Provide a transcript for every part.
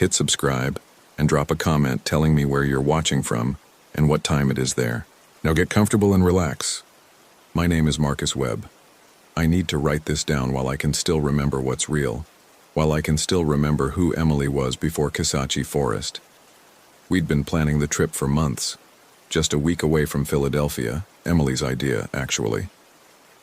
hit subscribe, and drop a comment telling me where you're watching from and what time it is there. Now get comfortable and relax. My name is Marcus Webb. I need to write this down while I can still remember what's real, while I can still remember who Emily was before Kisatchie Forest. We'd been planning the trip for months. Just a week away from Philadelphia, Emily's idea, actually.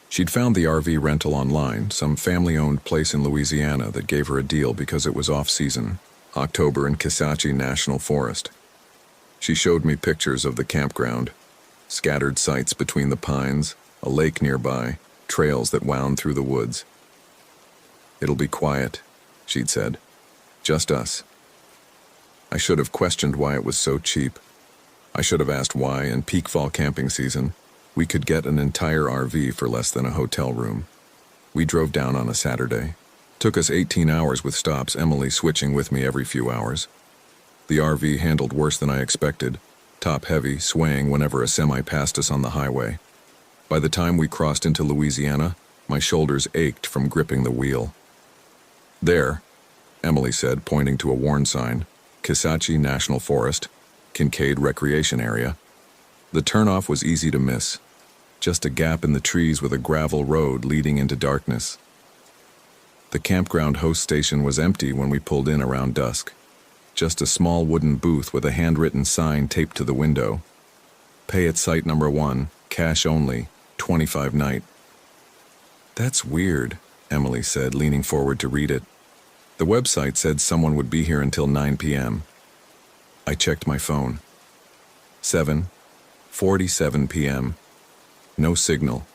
She'd found the RV rental online, some family-owned place in Louisiana that gave her a deal because it was off-season, October in Kisatchie National Forest. She showed me pictures of the campground, scattered sites between the pines, a lake nearby, trails that wound through the woods. "It'll be quiet," she'd said. "Just us." I should have questioned why it was so cheap. I should have asked why, in peak fall camping season, we could get an entire RV for less than a hotel room. We drove down on a Saturday. Took us 18 hours with stops, Emily switching with me every few hours. The RV handled worse than I expected, top-heavy, swaying whenever a semi passed us on the highway. By the time we crossed into Louisiana, my shoulders ached from gripping the wheel. "There," Emily said, pointing to a warn sign, "Kisatchie National Forest, Kincaid Recreation Area." The turnoff was easy to miss, just a gap in the trees with a gravel road leading into darkness. The campground host station was empty when we pulled in around dusk. Just a small wooden booth with a handwritten sign taped to the window. "Pay at site number 1, cash only, 25 night." "That's weird," Emily said, leaning forward to read it. The website said someone would be here until 9 p.m. I checked my phone. 7:47 p.m. No signal.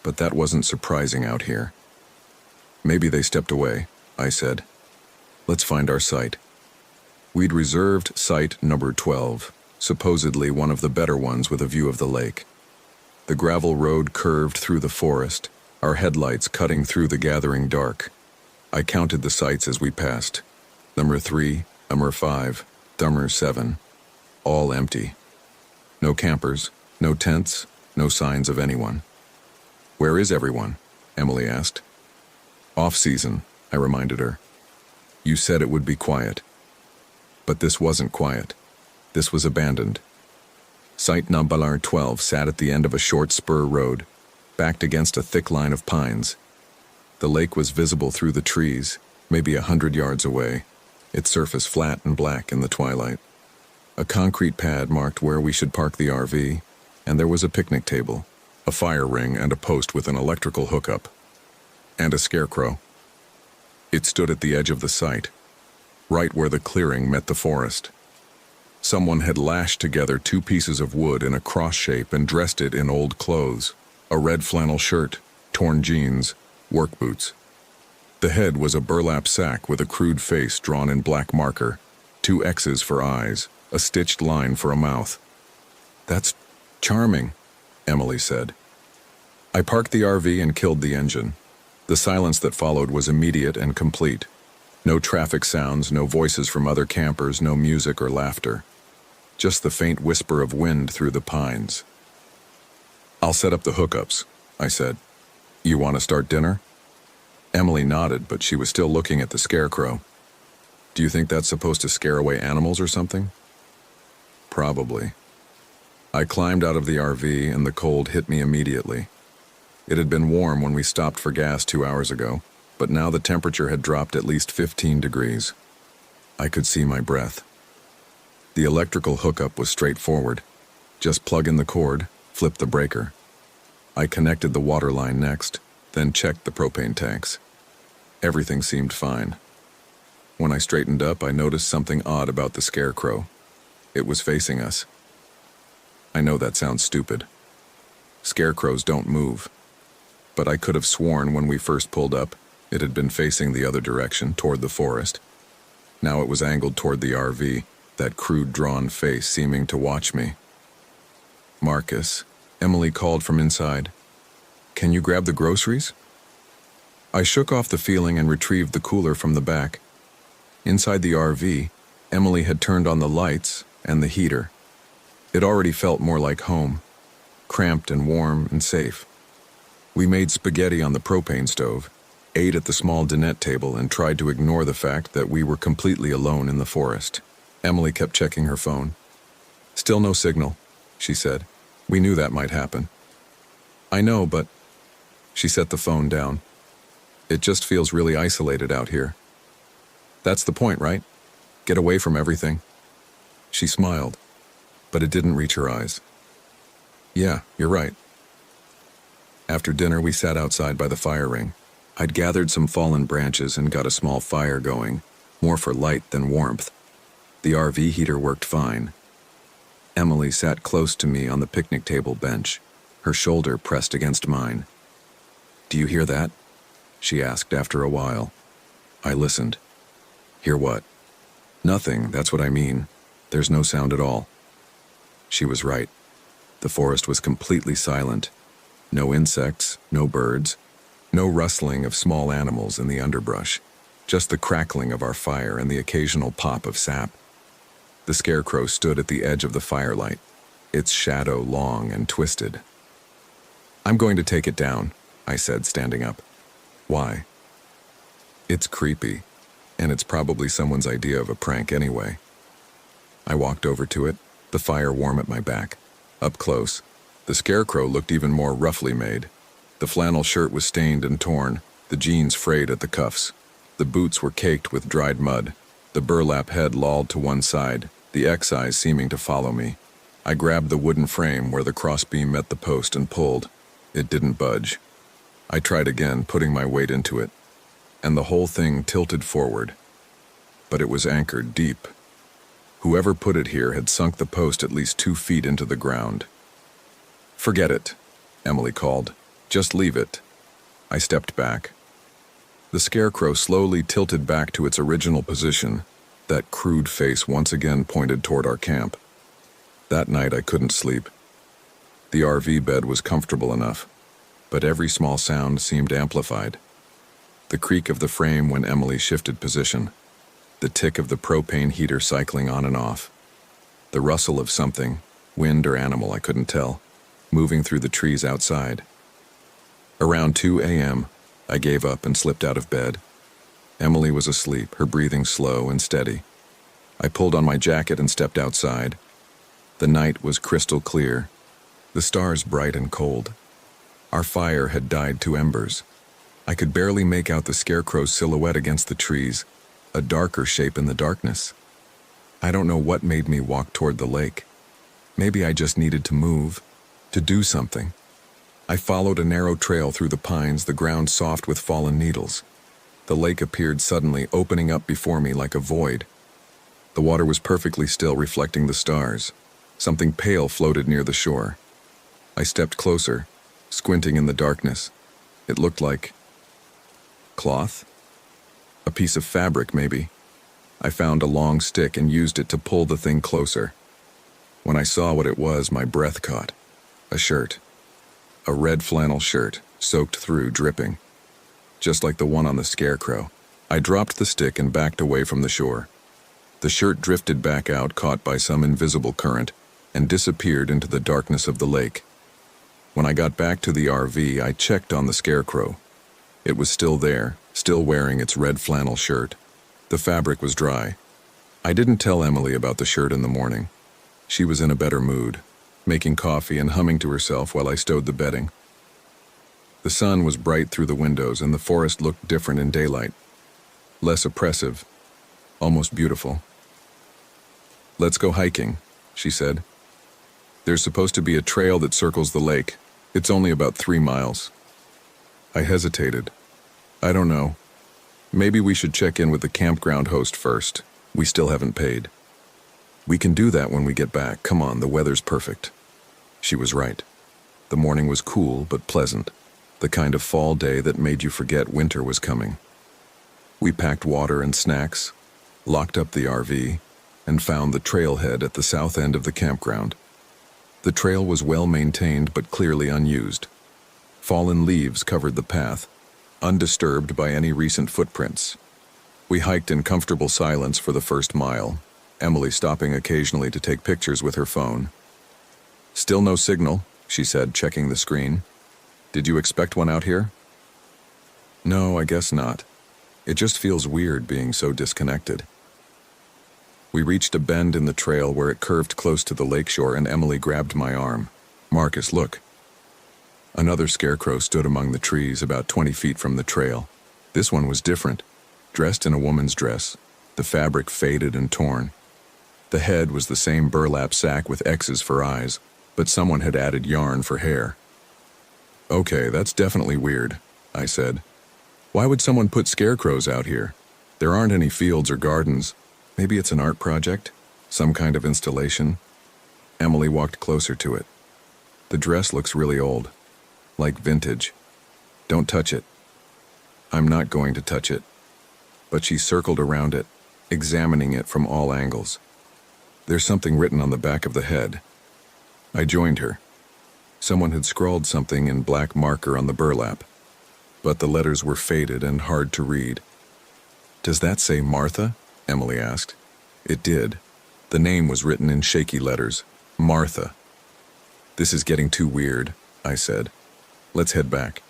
But that wasn't surprising out here. "Maybe they stepped away," I said. "Let's find our site." We'd reserved site number 12, supposedly one of the better ones with a view of the lake. The gravel road curved through the forest, our headlights cutting through the gathering dark. I counted the sites as we passed. Number 3, number 5, number 7. All empty. No campers, no tents, no signs of anyone. "Where is everyone?" Emily asked. "Off-season," I reminded her. "You said it would be quiet." But this wasn't quiet. This was abandoned. Site number 12 sat at the end of a short spur road, backed against a thick line of pines. The lake was visible through the trees, maybe 100 yards away, its surface flat and black in the twilight. A concrete pad marked where we should park the RV, and there was a picnic table, a fire ring, and a post with an electrical hookup. And a scarecrow. It stood at the edge of the site, right where the clearing met the forest. Someone had lashed together 2 pieces of wood in a cross shape and dressed it in old clothes, a red flannel shirt, torn jeans, work boots. The head was a burlap sack with a crude face drawn in black marker, 2 X's for eyes, a stitched line for a mouth. "That's charming," Emily said. I parked the RV and killed the engine. The silence that followed was immediate and complete. No traffic sounds, no voices from other campers, no music or laughter. Just the faint whisper of wind through the pines. "I'll set up the hookups," I said. "You want to start dinner?" Emily nodded, but she was still looking at the scarecrow. "Do you think that's supposed to scare away animals or something?" "Probably." I climbed out of the RV and the cold hit me immediately. It had been warm when we stopped for gas 2 hours ago, but now the temperature had dropped at least 15 degrees. I could see my breath. The electrical hookup was straightforward. Just plug in the cord, flip the breaker. I connected the water line next, then checked the propane tanks. Everything seemed fine. When I straightened up, I noticed something odd about the scarecrow. It was facing us. I know that sounds stupid. Scarecrows don't move. But I could have sworn when we first pulled up, it had been facing the other direction, toward the forest. Now it was angled toward the RV, that crude drawn face seeming to watch me. "Marcus," Emily called from inside. "Can you grab the groceries?" I shook off the feeling and retrieved the cooler from the back. Inside the RV, Emily had turned on the lights and the heater. It already felt more like home, cramped and warm and safe. We made spaghetti on the propane stove, ate at the small dinette table, and tried to ignore the fact that we were completely alone in the forest. Emily kept checking her phone. "Still no signal," she said. "We knew that might happen." "I know, but..." She set the phone down. "It just feels really isolated out here." "That's the point, right? Get away from everything." She smiled, but it didn't reach her eyes. "Yeah, you're right." After dinner, we sat outside by the fire ring. I'd gathered some fallen branches and got a small fire going, more for light than warmth. The RV heater worked fine. Emily sat close to me on the picnic table bench, her shoulder pressed against mine. "Do you hear that?" she asked after a while. I listened. "Hear what?" "Nothing, that's what I mean. There's no sound at all." She was right. The forest was completely silent. No insects, no birds, no rustling of small animals in the underbrush, just the crackling of our fire and the occasional pop of sap. The scarecrow stood at the edge of the firelight, its shadow long and twisted. "I'm going to take it down," I said, standing up. "Why?" "It's creepy, and it's probably someone's idea of a prank anyway." I walked over to it, the fire warm at my back. Up close, the scarecrow looked even more roughly made. The flannel shirt was stained and torn, the jeans frayed at the cuffs. The boots were caked with dried mud, the burlap head lolled to one side, the X-eyes seeming to follow me. I grabbed the wooden frame where the crossbeam met the post and pulled. It didn't budge. I tried again, putting my weight into it, and the whole thing tilted forward. But it was anchored deep. Whoever put it here had sunk the post at least 2 feet into the ground. "Forget it," Emily called. "Just leave it." I stepped back. The scarecrow slowly tilted back to its original position. That crude face once again pointed toward our camp. That night I couldn't sleep. The RV bed was comfortable enough, but every small sound seemed amplified. The creak of the frame when Emily shifted position, the tick of the propane heater cycling on and off, the rustle of something, wind or animal I couldn't tell, moving through the trees outside. Around 2 a.m., I gave up and slipped out of bed. Emily was asleep, her breathing slow and steady. I pulled on my jacket and stepped outside. The night was crystal clear, the stars bright and cold. Our fire had died to embers. I could barely make out the scarecrow's silhouette against the trees, a darker shape in the darkness. I don't know what made me walk toward the lake. Maybe I just needed to move, to do something. I followed a narrow trail through the pines, the ground soft with fallen needles. The lake appeared suddenly, opening up before me like a void. The water was perfectly still, reflecting the stars. Something pale floated near the shore. I stepped closer, squinting in the darkness. It looked like cloth? A piece of fabric, maybe. I found a long stick and used it to pull the thing closer. When I saw what it was, my breath caught. A shirt. A red flannel shirt, soaked through, dripping. Just like the one on the scarecrow. I dropped the stick and backed away from the shore. The shirt drifted back out, caught by some invisible current, and disappeared into the darkness of the lake. When I got back to the RV, I checked on the scarecrow. It was still there, still wearing its red flannel shirt. The fabric was dry. I didn't tell Emily about the shirt in the morning. She was in a better mood, making coffee and humming to herself while I stowed the bedding. The sun was bright through the windows, and the forest looked different in daylight. Less oppressive, almost beautiful. "Let's go hiking," she said. "There's supposed to be a trail that circles the lake. It's only about 3 miles. I hesitated. "I don't know. Maybe we should check in with the campground host first. We still haven't paid." "We can do that when we get back. Come on, the weather's perfect." She was right. The morning was cool but pleasant, the kind of fall day that made you forget winter was coming. We packed water and snacks, locked up the RV, and found the trailhead at the south end of the campground. The trail was well maintained but clearly unused. Fallen leaves covered the path, undisturbed by any recent footprints. We hiked in comfortable silence for the first mile, Emily stopping occasionally to take pictures with her phone. "Still no signal," she said, checking the screen. "Did you expect one out here?" No, I guess not. It just feels weird being so disconnected. We reached a bend in the trail where it curved close to the lakeshore, and Emily grabbed my arm. Marcus, look. Another scarecrow stood among the trees about 20 feet from the trail. This one was different, dressed in a woman's dress, the fabric faded and torn. The head was the same burlap sack with X's for eyes, but someone had added yarn for hair. Okay, that's definitely weird, I said. Why would someone put scarecrows out here? There aren't any fields or gardens. Maybe it's an art project? Some kind of installation? Emily walked closer to it. The dress looks really old, like vintage. Don't touch it. I'm not going to touch it. But she circled around it, examining it from all angles. There's something written on the back of the head. I joined her. Someone had scrawled something in black marker on the burlap, but the letters were faded and hard to read. Does that say Martha? Emily asked. It did. The name was written in shaky letters, Martha. This is getting too weird, I said. Let's head back.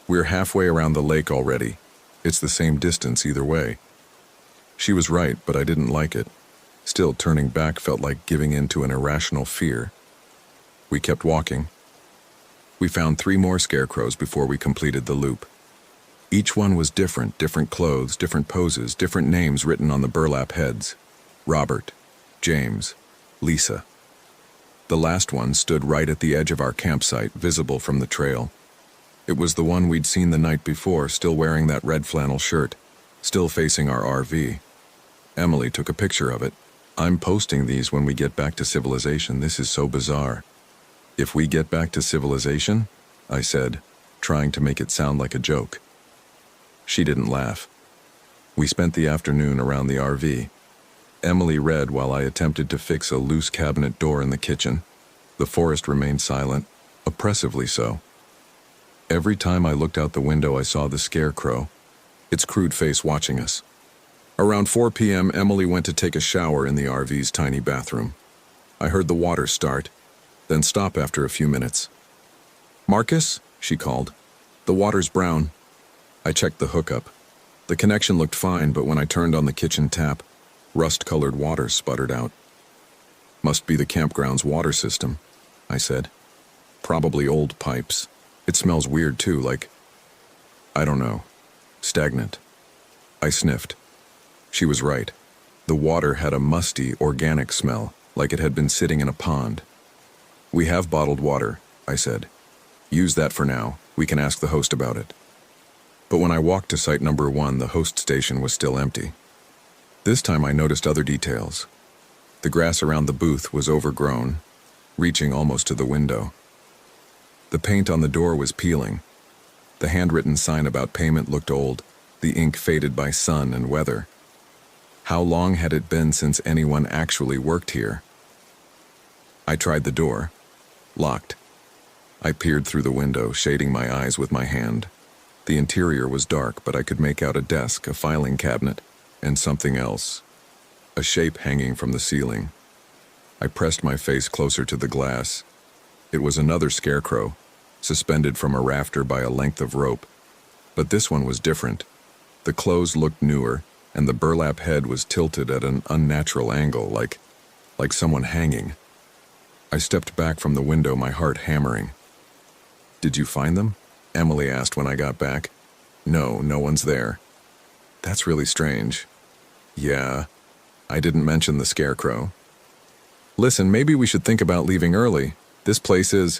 We're halfway around the lake already. It's the same distance either way. She was right, but I didn't like it. Still, turning back felt like giving in to an irrational fear. We kept walking. We found 3 more scarecrows before we completed the loop. Each one was different clothes, different poses, different names written on the burlap heads. Robert, James, Lisa. The last one stood right at the edge of our campsite, visible from the trail. It was the one we'd seen the night before, still wearing that red flannel shirt, still facing our RV. Emily took a picture of it. I'm posting these when we get back to civilization. This is so bizarre. If we get back to civilization? I said, trying to make it sound like a joke. She didn't laugh. We spent the afternoon around the RV. Emily read while I attempted to fix a loose cabinet door in the kitchen. The forest remained silent, oppressively so. Every time I looked out the window, I saw the scarecrow, its crude face watching us. Around 4 p.m., Emily went to take a shower in the RV's tiny bathroom. I heard the water start, then stop after a few minutes. Marcus, she called. The water's brown. I checked the hookup. The connection looked fine, but when I turned on the kitchen tap, rust-colored water sputtered out. Must be the campground's water system, I said. Probably old pipes. It smells weird too, like, I don't know, stagnant. I sniffed. She was right. The water had a musty, organic smell, like it had been sitting in a pond. We have bottled water, I said. Use that for now. We can ask the host about it. But when I walked to site number 1, the host station was still empty. This time I noticed other details. The grass around the booth was overgrown, reaching almost to the window. The paint on the door was peeling. The handwritten sign about payment looked old, the ink faded by sun and weather. How long had it been since anyone actually worked here? I tried the door. Locked. I peered through the window, shading my eyes with my hand. The interior was dark, but I could make out a desk, a filing cabinet, and something else. A shape hanging from the ceiling. I pressed my face closer to the glass. It was another scarecrow, suspended from a rafter by a length of rope. But this one was different. The clothes looked newer, and the burlap head was tilted at an unnatural angle, like someone hanging. I stepped back from the window, my heart hammering. Did you find them? Emily asked when I got back. No, no one's there. That's really strange. Yeah, I didn't mention the scarecrow. Listen, maybe we should think about leaving early. This place is...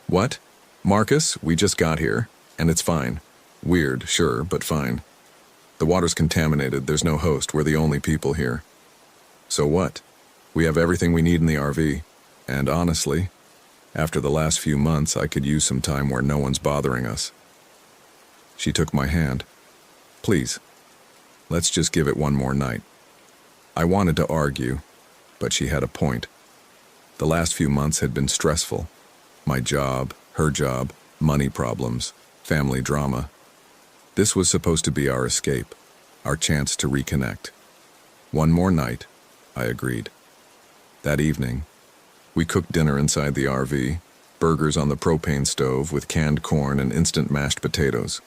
What? Marcus, we just got here, and it's fine. Weird, sure, but fine. The water's contaminated, there's no host, we're the only people here. So what? We have everything we need in the RV, and honestly, after the last few months, I could use some time where no one's bothering us. She took my hand. Please, let's just give it one more night. I wanted to argue, but she had a point. The last few months had been stressful. My job, her job, money problems, family drama. This was supposed to be our escape, our chance to reconnect. One more night, I agreed. That evening, we cooked dinner inside the RV, burgers on the propane stove with canned corn and instant mashed potatoes.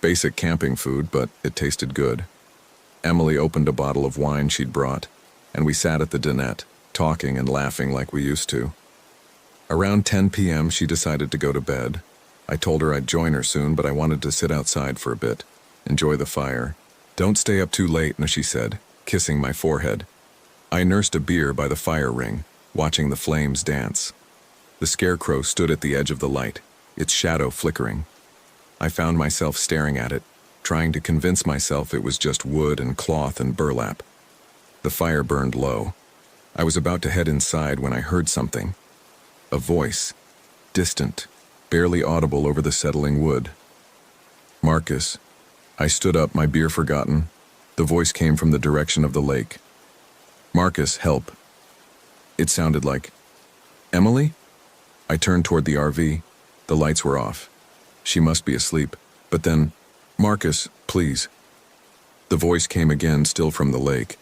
Basic camping food, but it tasted good. Emily opened a bottle of wine she'd brought, and we sat at the dinette, talking and laughing like we used to. Around 10 p.m., she decided to go to bed. I told her I'd join her soon, but I wanted to sit outside for a bit, enjoy the fire. "Don't stay up too late," she said, kissing my forehead. I nursed a beer by the fire ring, watching the flames dance. The scarecrow stood at the edge of the light, its shadow flickering. I found myself staring at it, trying to convince myself it was just wood and cloth and burlap. The fire burned low. I was about to head inside when I heard something. A voice, distant, barely audible over the settling wood. "Marcus." I stood up, my beer forgotten. The voice came from the direction of the lake. "Marcus, help." It sounded like, "Emily?" I turned toward the RV. The lights were off. She must be asleep. But then, "Marcus, please." The voice came again, still from the lake.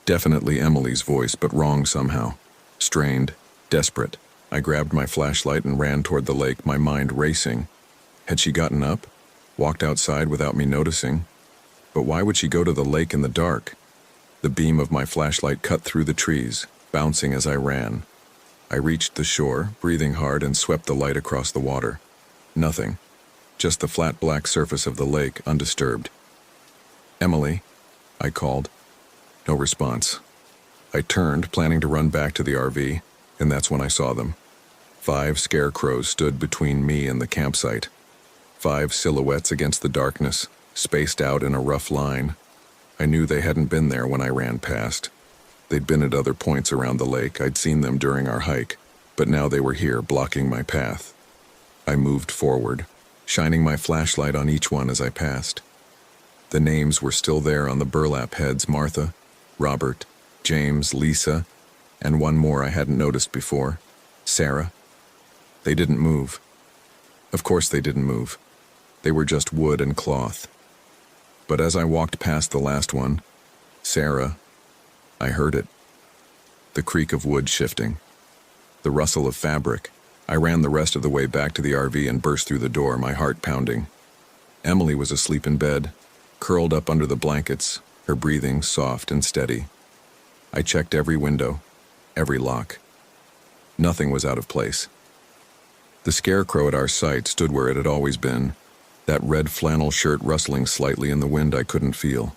Definitely Emily's voice, but wrong somehow. Strained, desperate. I grabbed my flashlight and ran toward the lake, my mind racing. Had she gotten up? Walked outside without me noticing? But why would she go to the lake in the dark? The beam of my flashlight cut through the trees, bouncing as I ran. I reached the shore, breathing hard, and swept the light across the water. Nothing. Just the flat black surface of the lake, undisturbed. "Emily," I called. No response. I turned, planning to run back to the RV, and that's when I saw them. 5 scarecrows stood between me and the campsite. 5 silhouettes against the darkness, spaced out in a rough line. I knew they hadn't been there when I ran past. They'd been at other points around the lake. I'd seen them during our hike, but now they were here, blocking my path. I moved forward, shining my flashlight on each one as I passed. The names were still there on the burlap heads: Martha, Robert, James, Lisa, and one more I hadn't noticed before, Sarah. They didn't move. Of course they didn't move. They were just wood and cloth. But as I walked past the last one, Sarah, I heard it. The creak of wood shifting. The rustle of fabric. I ran the rest of the way back to the RV and burst through the door, my heart pounding. Emily was asleep in bed, curled up under the blankets, her breathing soft and steady. I checked every window, every lock. Nothing was out of place. The scarecrow at our site stood where it had always been, that red flannel shirt rustling slightly in the wind I couldn't feel.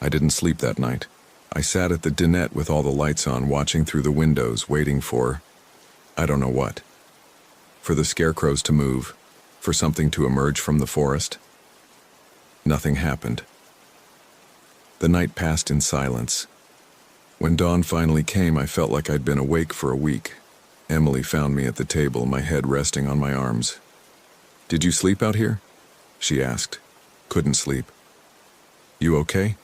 I didn't sleep that night. I sat at the dinette with all the lights on, watching through the windows, waiting for, I don't know what. For the scarecrows to move, for something to emerge from the forest. Nothing happened. The night passed in silence. When dawn finally came, I felt like I'd been awake for a week. Emily found me at the table, my head resting on my arms. "Did you sleep out here?" she asked. "Couldn't sleep." "You okay?"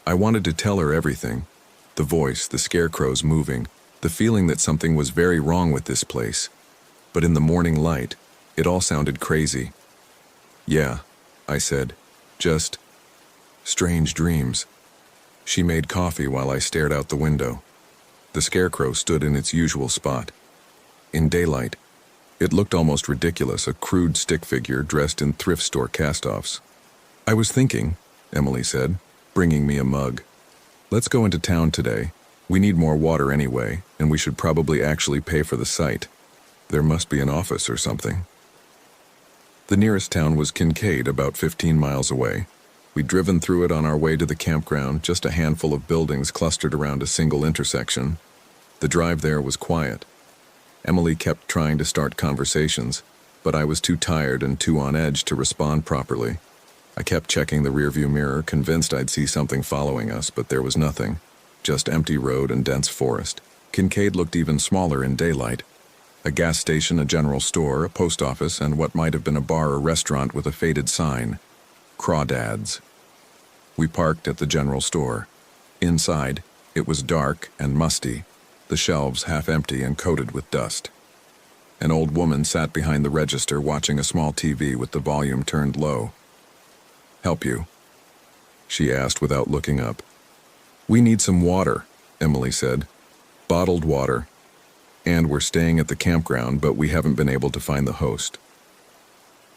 I wanted to tell her everything. The voice, the scarecrows moving, the feeling that something was very wrong with this place. But in the morning light, it all sounded crazy. "Yeah," I said. "Just strange dreams." She made coffee while I stared out the window. The scarecrow stood in its usual spot. In daylight, it looked almost ridiculous, a crude stick figure dressed in thrift store cast-offs. "I was thinking," Emily said, bringing me a mug. "Let's go into town today. We need more water anyway, and we should probably actually pay for the site. There must be an office or something." The nearest town was Kincaid, about 15 miles away. We'd driven through it on our way to the campground, just a handful of buildings clustered around a single intersection. The drive there was quiet. Emily kept trying to start conversations, but I was too tired and too on edge to respond properly. I kept checking the rearview mirror, convinced I'd see something following us, but there was nothing. Just empty road and dense forest. Kincaid looked even smaller in daylight. A gas station, a general store, a post office, and what might have been a bar or restaurant with a faded sign. Crawdads. We parked at the general store. Inside, it was dark and musty, the shelves half empty and coated with dust. An old woman sat behind the register watching a small TV with the volume turned low. "Help you?" she asked without looking up. "We need some water," Emily said. "Bottled water. And we're staying at the campground, but we haven't been able to find the host."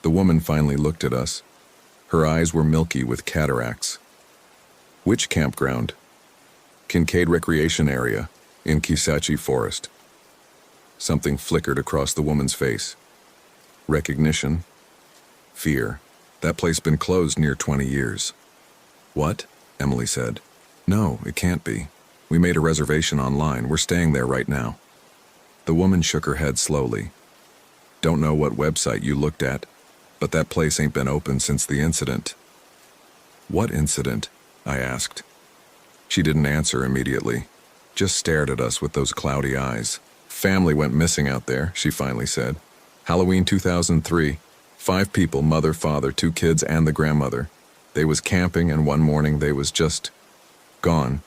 The woman finally looked at us. Her eyes were milky with cataracts. Which campground? Kincaid Recreation Area, in Kisatchie Forest. Something flickered across the woman's face. Recognition. Fear. That place been closed near 20 years. What? Emily said. No, it can't be. We made a reservation online. We're staying there right now. The woman shook her head slowly. Don't know what website you looked at, but that place ain't been open since the incident. What incident? I asked. She didn't answer immediately, just stared at us with those cloudy eyes. Family went missing out there, she finally said. Halloween 2003. 5 people, mother, father, 2 kids, and the grandmother. They was camping, and one morning they was just gone.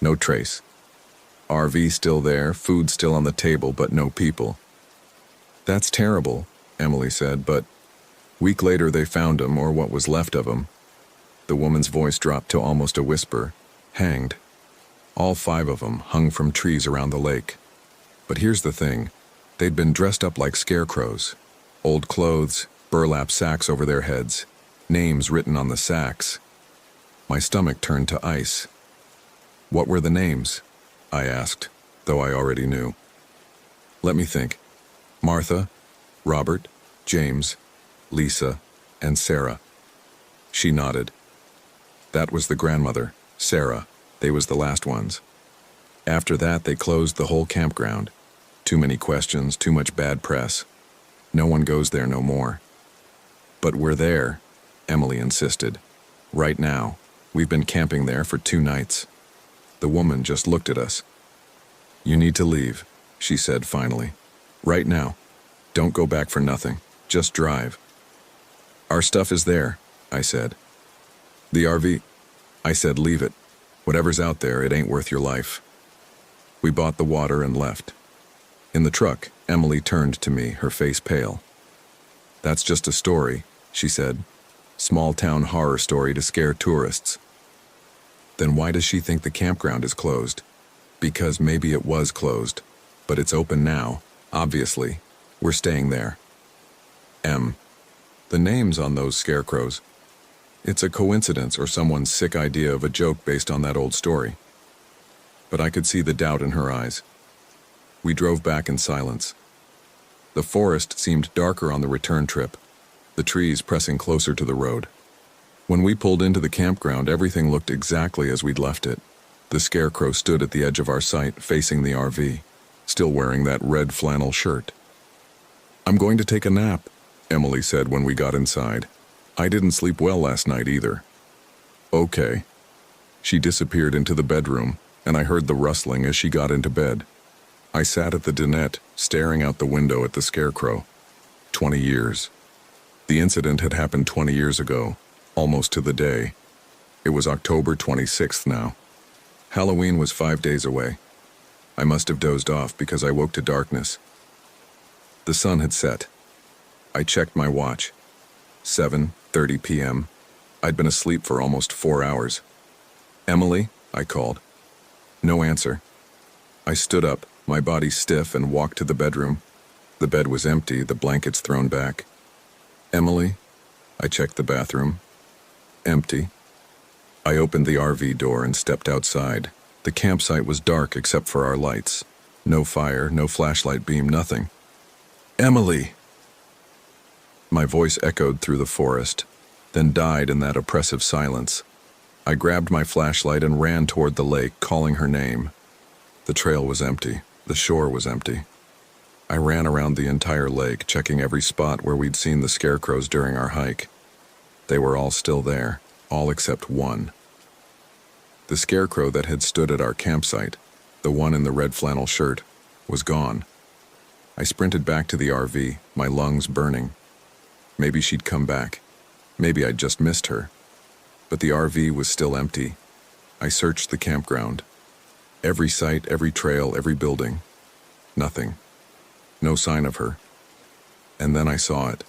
No trace. RV still there, food still on the table, but no people. That's terrible, Emily said, but week later they found him, or what was left of him. The woman's voice dropped to almost a whisper. Hanged. All 5 of them hung from trees around the lake. But here's the thing. They'd been dressed up like scarecrows. Old clothes, burlap sacks over their heads, names written on the sacks. My stomach turned to ice. What were the names? I asked, though I already knew. Let me think. Martha, Robert, James, Lisa, and Sarah. She nodded. That was the grandmother, Sarah. They was the last ones. After that, they closed the whole campground. Too many questions, too much bad press. No one goes there no more. But we're there, Emily insisted. Right now. We've been camping there for 2 nights. The woman just looked at us. You need to leave, she said finally. Right now. Don't go back for nothing. Just drive. Our stuff is there, I said. The RV? I said leave it. Whatever's out there, it ain't worth your life. We bought the water and left. In the truck, Emily turned to me, her face pale. That's just a story, she said. Small-town horror story to scare tourists. Then why does she think the campground is closed? Because maybe it was closed, but it's open now, obviously. We're staying there. The names on those scarecrows. It's a coincidence or someone's sick idea of a joke based on that old story. But I could see the doubt in her eyes. We drove back in silence. The forest seemed darker on the return trip, the trees pressing closer to the road. When we pulled into the campground, everything looked exactly as we'd left it. The scarecrow stood at the edge of our sight, facing the RV, still wearing that red flannel shirt. I'm going to take a nap, Emily said when we got inside. I didn't sleep well last night either. Okay. She disappeared into the bedroom, and I heard the rustling as she got into bed. I sat at the dinette, staring out the window at the scarecrow. 20 years. The incident had happened 20 years ago, almost to the day. It was October 26th now. Halloween was 5 days away. I must have dozed off because I woke to darkness. The sun had set. I checked my watch. 7:30 p.m. I'd been asleep for almost 4 hours. Emily, I called. No answer. I stood up, my body stiff, and walked to the bedroom. The bed was empty, the blankets thrown back. Emily? I checked the bathroom. Empty. I opened the RV door and stepped outside. The campsite was dark except for our lights. No fire, no flashlight beam, nothing. Emily! My voice echoed through the forest, then died in that oppressive silence. I grabbed my flashlight and ran toward the lake, calling her name. The trail was empty. The shore was empty. I ran around the entire lake, checking every spot where we'd seen the scarecrows during our hike. They were all still there, all except one. The scarecrow that had stood at our campsite, the one in the red flannel shirt, was gone. I sprinted back to the RV, my lungs burning. Maybe she'd come back. Maybe I'd just missed her. But the RV was still empty. I searched the campground. Every site, every trail, every building. Nothing. No sign of her. And then I saw it.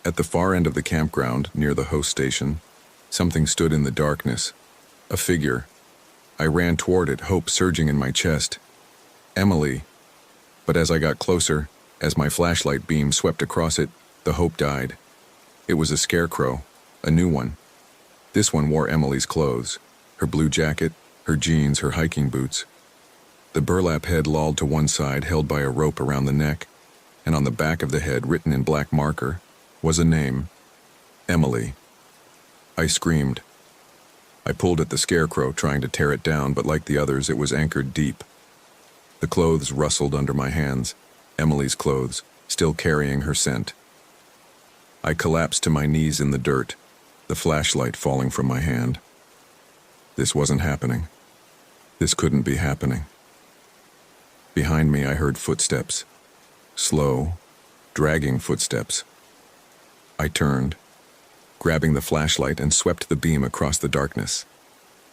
At the far end of the campground, near the host station, something stood in the darkness. A figure. I ran toward it, hope surging in my chest. Emily. But as I got closer, as my flashlight beam swept across it, The hope died. It was a scarecrow, a new one. This one wore Emily's clothes, her blue jacket, her jeans, her hiking boots. The burlap head lolled to one side, held by a rope around the neck, and on the back of the head, written in black marker, was a name: Emily. I screamed. I pulled at the scarecrow, trying to tear it down, but like the others, it was anchored deep. The clothes rustled under my hands, Emily's clothes, still carrying her scent. I collapsed to my knees in the dirt, the flashlight falling from my hand. This wasn't happening. This couldn't be happening. Behind me, I heard footsteps. Slow, dragging footsteps. I turned, grabbing the flashlight, and swept the beam across the darkness.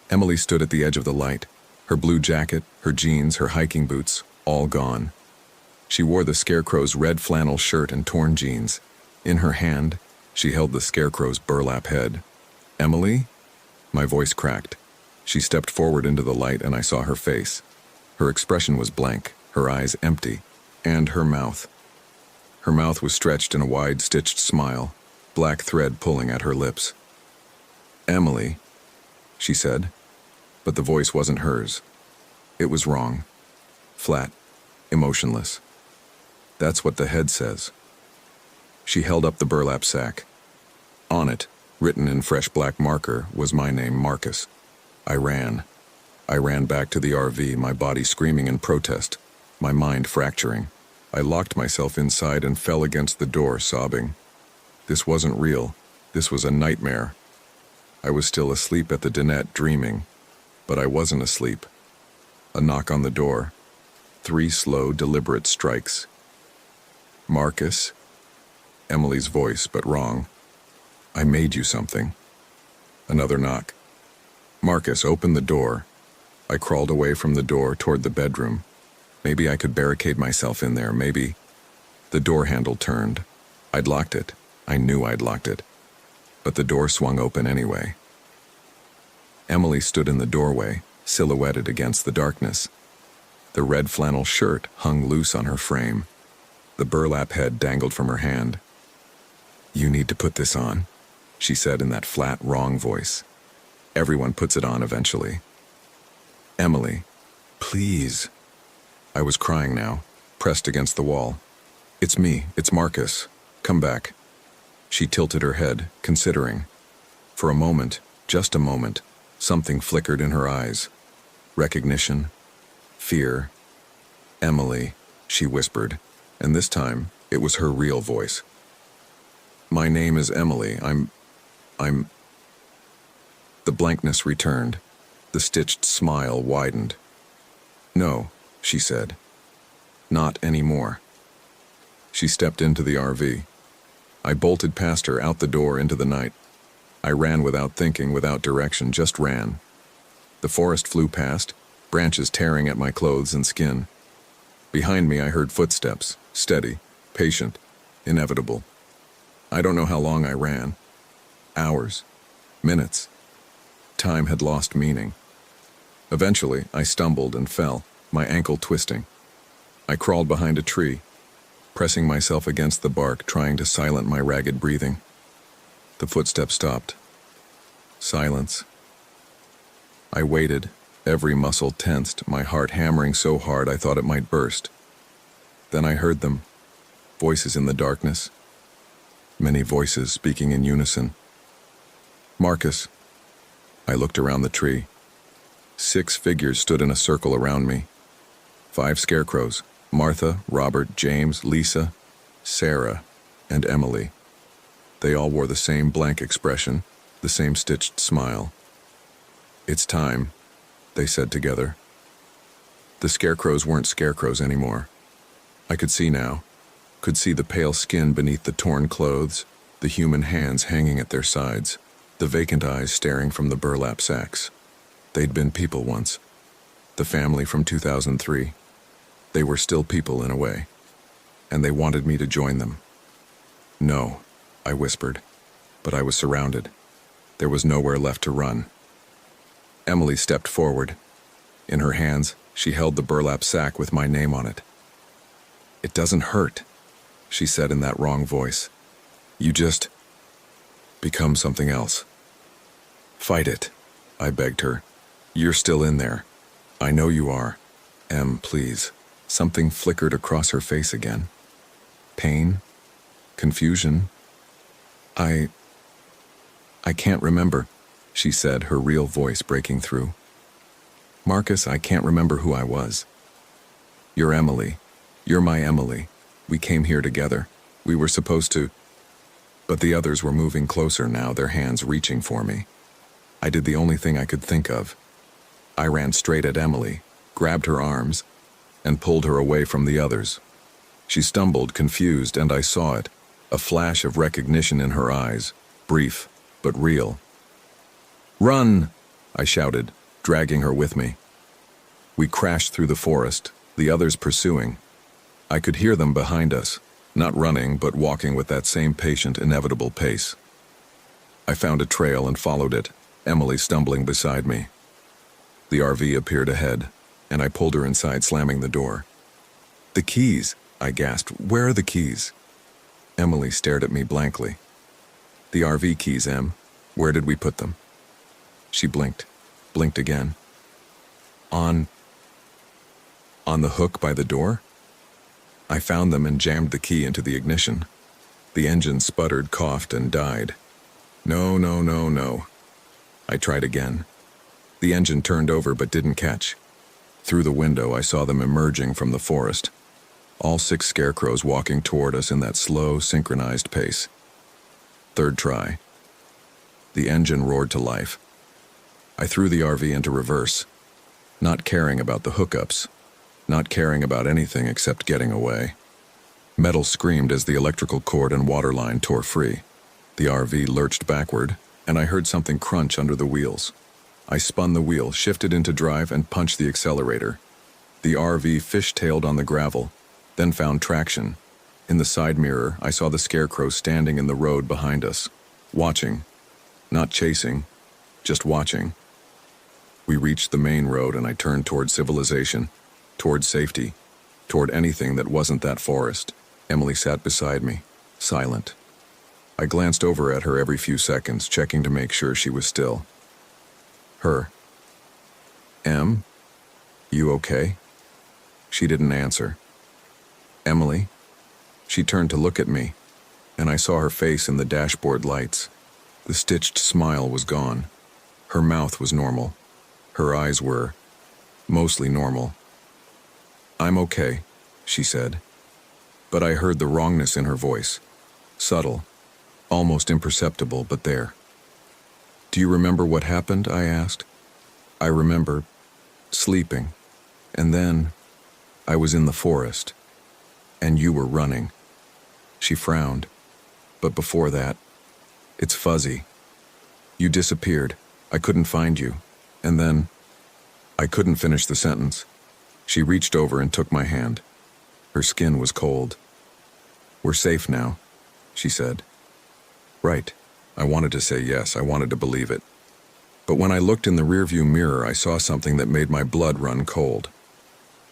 Emily stood at the edge of the light, her blue jacket, her jeans, her hiking boots, all gone. She wore the scarecrow's red flannel shirt and torn jeans. In her hand, she held the scarecrow's burlap head. Emily? My voice cracked. She stepped forward into the light, and I saw her face. Her expression was blank, her eyes empty, and her mouth. Her mouth was stretched in a wide, stitched smile, black thread pulling at her lips. Emily, she said, but the voice wasn't hers. It was wrong. Flat, emotionless. That's what the head says. She held up the burlap sack. On it, written in fresh black marker, was my name, Marcus. I ran. I ran back to the RV, my body screaming in protest, my mind fracturing. I locked myself inside and fell against the door, sobbing. This wasn't real. This was a nightmare. I was still asleep at the dinette, dreaming. But I wasn't asleep. A knock on the door. 3 slow, deliberate strikes. Marcus? Emily's voice, but wrong. I made you something. Another knock. Marcus, open the door. I crawled away from the door toward the bedroom. Maybe I could barricade myself in there, maybe. The door handle turned. I'd locked it. I knew I'd locked it. But the door swung open anyway. Emily stood in the doorway, silhouetted against the darkness. The red flannel shirt hung loose on her frame. The burlap head dangled from her hand. You need to put this on, she said in that flat, wrong voice. Everyone puts it on eventually. Emily, please. I was crying now, pressed against the wall. It's me, it's Marcus. Come back. She tilted her head, considering. For a moment, just a moment, something flickered in her eyes. Recognition, fear. Emily, she whispered, and this time it was her real voice. My name is Emily. I'm... The blankness returned. The stitched smile widened. No, she said. Not anymore. She stepped into the RV. I bolted past her, out the door, into the night. I ran without thinking, without direction, just ran. The forest flew past, branches tearing at my clothes and skin. Behind me I heard footsteps, steady, patient, inevitable. I don't know how long I ran. Hours. Minutes. Time had lost meaning. Eventually, I stumbled and fell, my ankle twisting. I crawled behind a tree, pressing myself against the bark, trying to silence my ragged breathing. The footsteps stopped. Silence. I waited, every muscle tensed, my heart hammering so hard I thought it might burst. Then I heard them, voices in the darkness. Many voices speaking in unison. Marcus. I looked around the tree. 6 figures stood in a circle around me. 5 scarecrows, Martha, Robert, James, Lisa, Sarah, and Emily. They all wore the same blank expression, the same stitched smile. It's time, they said together. The scarecrows weren't scarecrows anymore. I could see now, could see the pale skin beneath the torn clothes, the human hands hanging at their sides, the vacant eyes staring from the burlap sacks. They'd been people once. The family from 2003. They were still people in a way. And they wanted me to join them. No, I whispered, but I was surrounded. There was nowhere left to run. Emily stepped forward. In her hands, she held the burlap sack with my name on it. It doesn't hurt, she said in that wrong voice. You just become something else. Fight it, I begged her. You're still in there. I know you are. Em, please. Something flickered across her face again. Pain? Confusion? I can't remember, she said, her real voice breaking through. Marcus, I can't remember who I was. You're Emily. You're my Emily. We came here together. We were supposed to... But the others were moving closer now, their hands reaching for me. I did the only thing I could think of. I ran straight at Emily, grabbed her arms, and pulled her away from the others. She stumbled, confused, and I saw it, a flash of recognition in her eyes, brief, but real. Run! I shouted, dragging her with me. We crashed through the forest, the others pursuing. I could hear them behind us, not running, but walking with that same patient, inevitable pace. I found a trail and followed it, Emily stumbling beside me. The RV appeared ahead, and I pulled her inside, slamming the door. The keys, I gasped. Where are the keys? Emily stared at me blankly. The RV keys, Em. Where did we put them? She blinked again. On the hook by the door? I found them and jammed the key into the ignition. The engine sputtered, coughed, and died. No. I tried again. The engine turned over but didn't catch. Through the window, I saw them emerging from the forest. All 6 scarecrows walking toward us in that slow, synchronized pace. Third try. The engine roared to life. I threw the RV into reverse, not caring about the hookups, not caring about anything except getting away. Metal screamed as the electrical cord and water line tore free. The RV lurched backward, and I heard something crunch under the wheels. I spun the wheel, shifted into drive, and punched the accelerator. The RV fishtailed on the gravel, then found traction. In the side mirror, I saw the scarecrow standing in the road behind us, watching. Not chasing, just watching. We reached the main road, and I turned toward civilization, toward safety, toward anything that wasn't that forest. Emily sat beside me, silent. I glanced over at her every few seconds, checking to make sure she was still. Her. Em? You okay? She didn't answer. Emily? She turned to look at me, and I saw her face in the dashboard lights. The stitched smile was gone. Her mouth was normal. Her eyes were mostly normal. I'm okay, she said. But I heard the wrongness in her voice. Subtle, almost imperceptible, but there. Do you remember what happened? I asked. I remember sleeping, and then I was in the forest, and you were running. She frowned. But before that, it's fuzzy. You disappeared. I couldn't find you. And then, I couldn't finish the sentence. She reached over and took my hand. Her skin was cold. We're safe now, she said. Right. I wanted to say yes, I wanted to believe it. But when I looked in the rearview mirror, I saw something that made my blood run cold.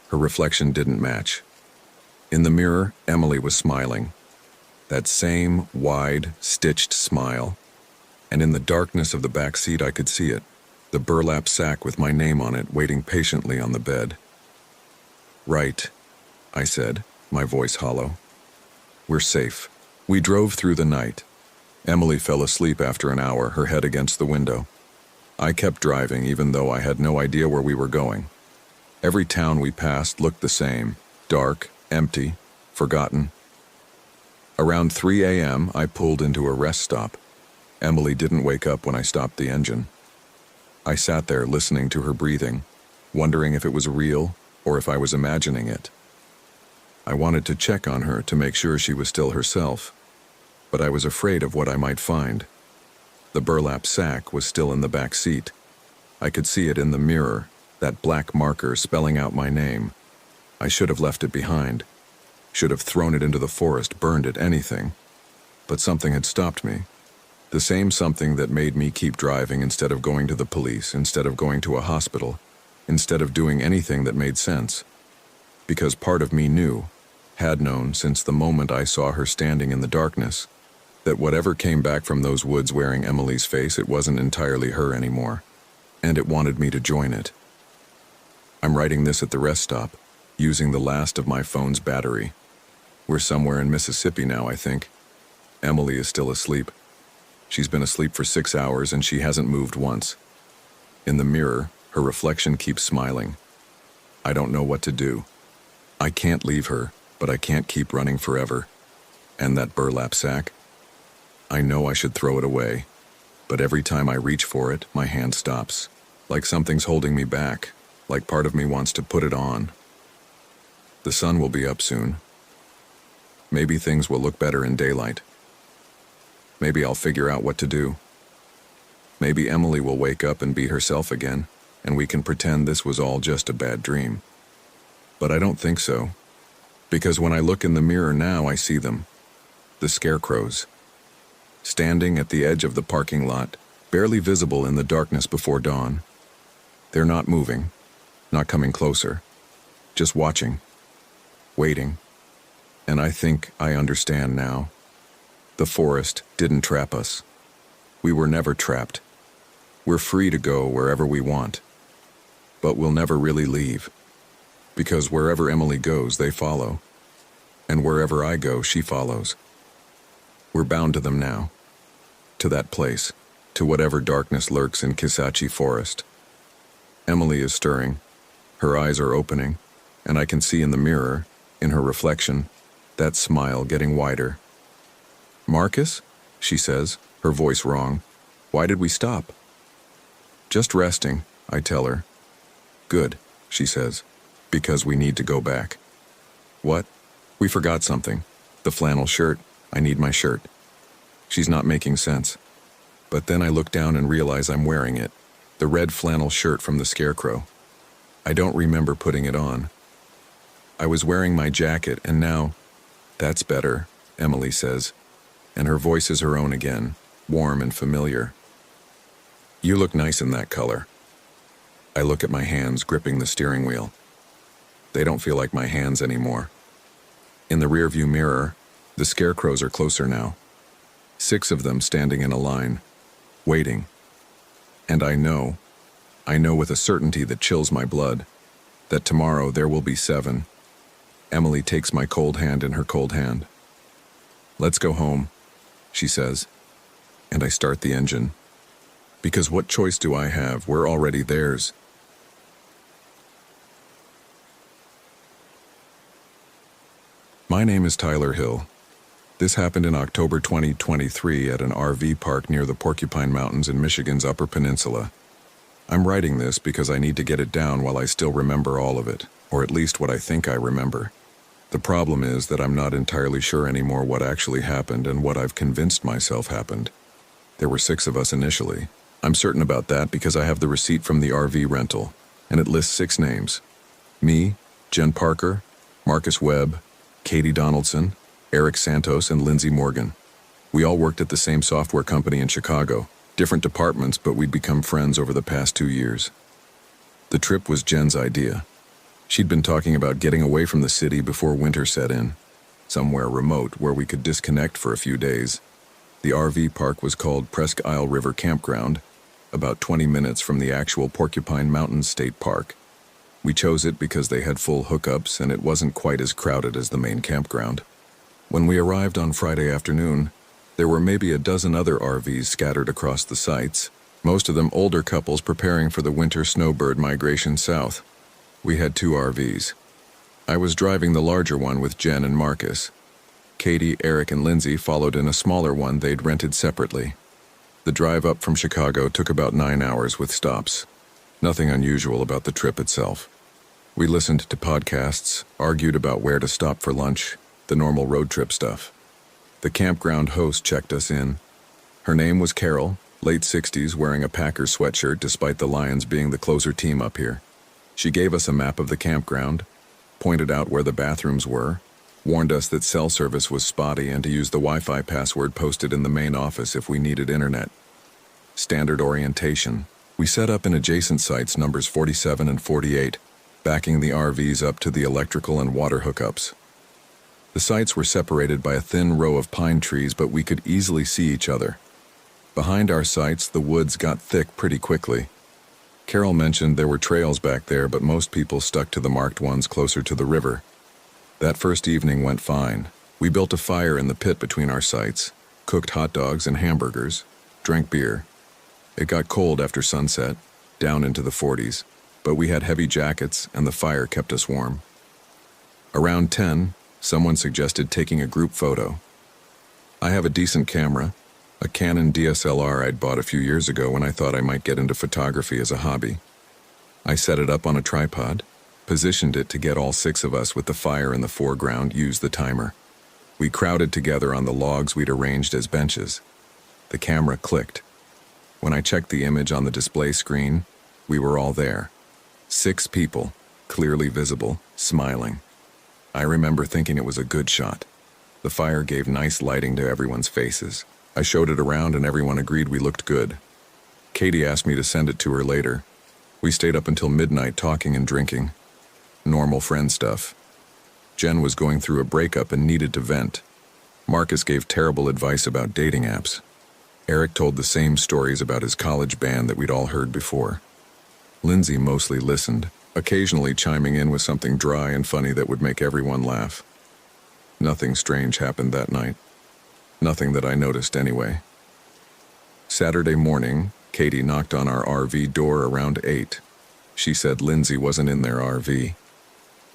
Her reflection didn't match. In the mirror, Emily was smiling. That same wide, stitched smile. And in the darkness of the back seat, I could see it. The burlap sack with my name on it, waiting patiently on the bed. Right, I said, my voice hollow. We're safe. We drove through the night. Emily fell asleep after an hour, her head against the window. I kept driving, even though I had no idea where we were going. Every town we passed looked the same, dark, empty, forgotten. Around 3 a.m., I pulled into a rest stop. Emily didn't wake up when I stopped the engine. I sat there listening to her breathing, wondering if it was real or if I was imagining it. I wanted to check on her to make sure she was still herself, but I was afraid of what I might find. The burlap sack was still in the back seat. I could see it in the mirror, that black marker spelling out my name. I should have left it behind, should have thrown it into the forest, burned it, anything. But something had stopped me. The same something that made me keep driving instead of going to the police, instead of going to a hospital, instead of doing anything that made sense. Because part of me knew, had known since the moment I saw her standing in the darkness, That whatever came back from those woods wearing Emily's face, it wasn't entirely her anymore, and it wanted me to join it. I'm writing this at the rest stop, using the last of my phone's battery. We're somewhere in Mississippi now, I think. Emily is still asleep. She's been asleep for 6 hours and she hasn't moved once. In the mirror, her reflection keeps smiling. I don't know what to do. I can't leave her, but I can't keep running forever. And that burlap sack? I know I should throw it away, but every time I reach for it, my hand stops. Like something's holding me back, like part of me wants to put it on. The sun will be up soon. Maybe things will look better in daylight. Maybe I'll figure out what to do. Maybe Emily will wake up and be herself again, and we can pretend this was all just a bad dream. But I don't think so, because when I look in the mirror now, I see them. The scarecrows. Standing at the edge of the parking lot, barely visible in the darkness before dawn. They're not moving, not coming closer, just watching, waiting. And I think I understand now. The forest didn't trap us. We were never trapped. We're free to go wherever we want. But we'll never really leave. Because wherever Emily goes, they follow. And wherever I go, she follows. We're bound to them now. To that place. To whatever darkness lurks in Kisatchie Forest. Emily is stirring. Her eyes are opening. And I can see in the mirror, in her reflection, that smile getting wider. "Marcus?" she says, her voice wrong. "Why did we stop?" "Just resting," I tell her. "Good," she says, "because we need to go back." "What?" "We forgot something. The flannel shirt. I need my shirt." She's not making sense. But then I look down and realize I'm wearing it. The red flannel shirt from the Scarecrow. I don't remember putting it on. I was wearing my jacket and now... "That's better," Emily says, and her voice is her own again, warm and familiar. "You look nice in that color." I look at my hands gripping the steering wheel. They don't feel like my hands anymore. In the rearview mirror, the scarecrows are closer now. 6 of them standing in a line, waiting. And I know with a certainty that chills my blood, that tomorrow there will be 7. Emily takes my cold hand in her cold hand. "Let's go home," she says, and I start the engine. Because what choice do I have? We're already theirs. My name is Tyler Hill. This happened in October 2023 at an RV park near the Porcupine Mountains in Michigan's Upper Peninsula. I'm writing this because I need to get it down while I still remember all of it, or at least what I think I remember. The problem is that I'm not entirely sure anymore what actually happened and what I've convinced myself happened. There were 6 of us initially. I'm certain about that because I have the receipt from the RV rental, and it lists 6 names. Me, Jen Parker, Marcus Webb, Katie Donaldson, Eric Santos, and Lindsay Morgan. We all worked at the same software company in Chicago, different departments, but we'd become friends over the past 2 years. The trip was Jen's idea. She'd been talking about getting away from the city before winter set in, somewhere remote where we could disconnect for a few days. The RV park was called Presque Isle River Campground, about 20 minutes from the actual Porcupine Mountains State Park. We chose it because they had full hookups and it wasn't quite as crowded as the main campground. When we arrived on Friday afternoon, there were maybe a dozen other RVs scattered across the sites, most of them older couples preparing for the winter snowbird migration south. We had 2 RVs. I was driving the larger one with Jen and Marcus. Katie, Eric, and Lindsay followed in a smaller one they'd rented separately. The drive up from Chicago took about 9 hours with stops. Nothing unusual about the trip itself. We listened to podcasts, argued about where to stop for lunch, the normal road trip stuff. The campground host checked us in. Her name was Carol, late 60s, wearing a Packers sweatshirt despite the Lions being the closer team up here. She gave us a map of the campground, pointed out where the bathrooms were, warned us that cell service was spotty and to use the Wi-Fi password posted in the main office if we needed internet. Standard orientation. We set up in adjacent sites numbers 47 and 48, backing the RVs up to the electrical and water hookups. The sites were separated by a thin row of pine trees, but we could easily see each other. Behind our sites, the woods got thick pretty quickly. Carol mentioned there were trails back there, but most people stuck to the marked ones closer to the river. That first evening went fine. We built a fire in the pit between our sites, cooked hot dogs and hamburgers, drank beer. It got cold after sunset, down into the 40s, but we had heavy jackets and the fire kept us warm. Around 10, someone suggested taking a group photo. I have a decent camera, a Canon DSLR I'd bought a few years ago when I thought I might get into photography as a hobby. I set it up on a tripod, positioned it to get all 6 of us with the fire in the foreground, used the timer. We crowded together on the logs we'd arranged as benches. The camera clicked. When I checked the image on the display screen, we were all there. 6 people, clearly visible, smiling. I remember thinking it was a good shot. The fire gave nice lighting to everyone's faces. I showed it around and everyone agreed we looked good. Katie asked me to send it to her later. We stayed up until midnight talking and drinking. Normal friend stuff. Jen was going through a breakup and needed to vent. Marcus gave terrible advice about dating apps. Eric told the same stories about his college band that we'd all heard before. Lindsay mostly listened, occasionally chiming in with something dry and funny that would make everyone laugh. Nothing strange happened that night. Nothing that I noticed anyway. Saturday morning, Katie knocked on our RV door around 8. She said Lindsay wasn't in their RV.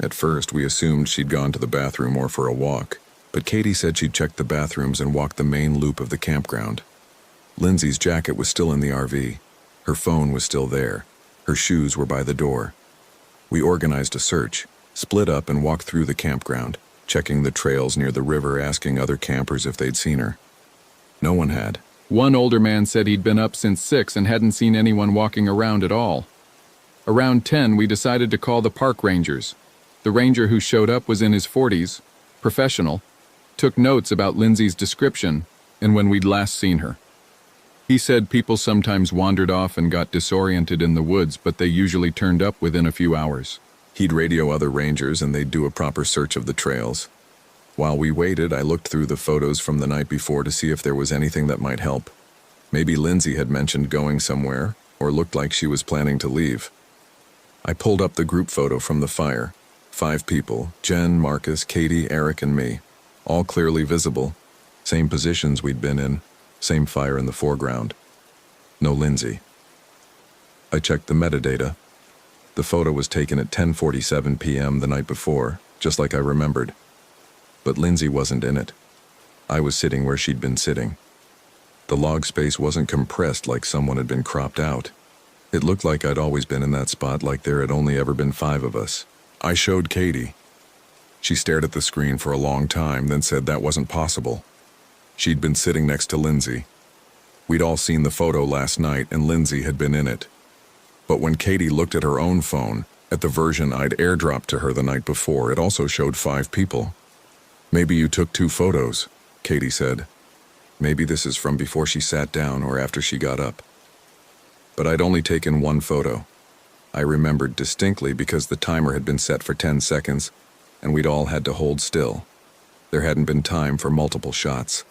At first, we assumed she'd gone to the bathroom or for a walk, but Katie said she'd checked the bathrooms and walked the main loop of the campground. Lindsay's jacket was still in the RV. Her phone was still there. Her shoes were by the door. We organized a search, split up and walked through the campground, checking the trails near the river, asking other campers if they'd seen her. No one had. One older man said he'd been up since 6 and hadn't seen anyone walking around at all. Around 10, we decided to call the park rangers. The ranger who showed up was in his 40s, professional, took notes about Lindsay's description and when we'd last seen her. He said people sometimes wandered off and got disoriented in the woods, but they usually turned up within a few hours. He'd radio other rangers and they'd do a proper search of the trails. While we waited, I looked through the photos from the night before to see if there was anything that might help. Maybe Lindsay had mentioned going somewhere, or looked like she was planning to leave. I pulled up the group photo from the fire. 5 people, Jen, Marcus, Katie, Eric, and me. All clearly visible. Same positions we'd been in. Same fire in the foreground. No Lindsay. I checked the metadata. The photo was taken at 10:47 p.m. the night before, just like I remembered. But Lindsay wasn't in it. I was sitting where she'd been sitting. The log space wasn't compressed like someone had been cropped out. It looked like I'd always been in that spot, like there had only ever been 5 of us. I showed Katie. She stared at the screen for a long time, then said that wasn't possible. She'd been sitting next to Lindsay. We'd all seen the photo last night and Lindsay had been in it. But when Katie looked at her own phone, at the version I'd airdropped to her the night before, it also showed 5 people. Maybe you took 2 photos, Katie said. Maybe this is from before she sat down or after she got up. But I'd only taken 1 photo. I remembered distinctly because the timer had been set for 10 seconds, and we'd all had to hold still. There hadn't been time for multiple shots.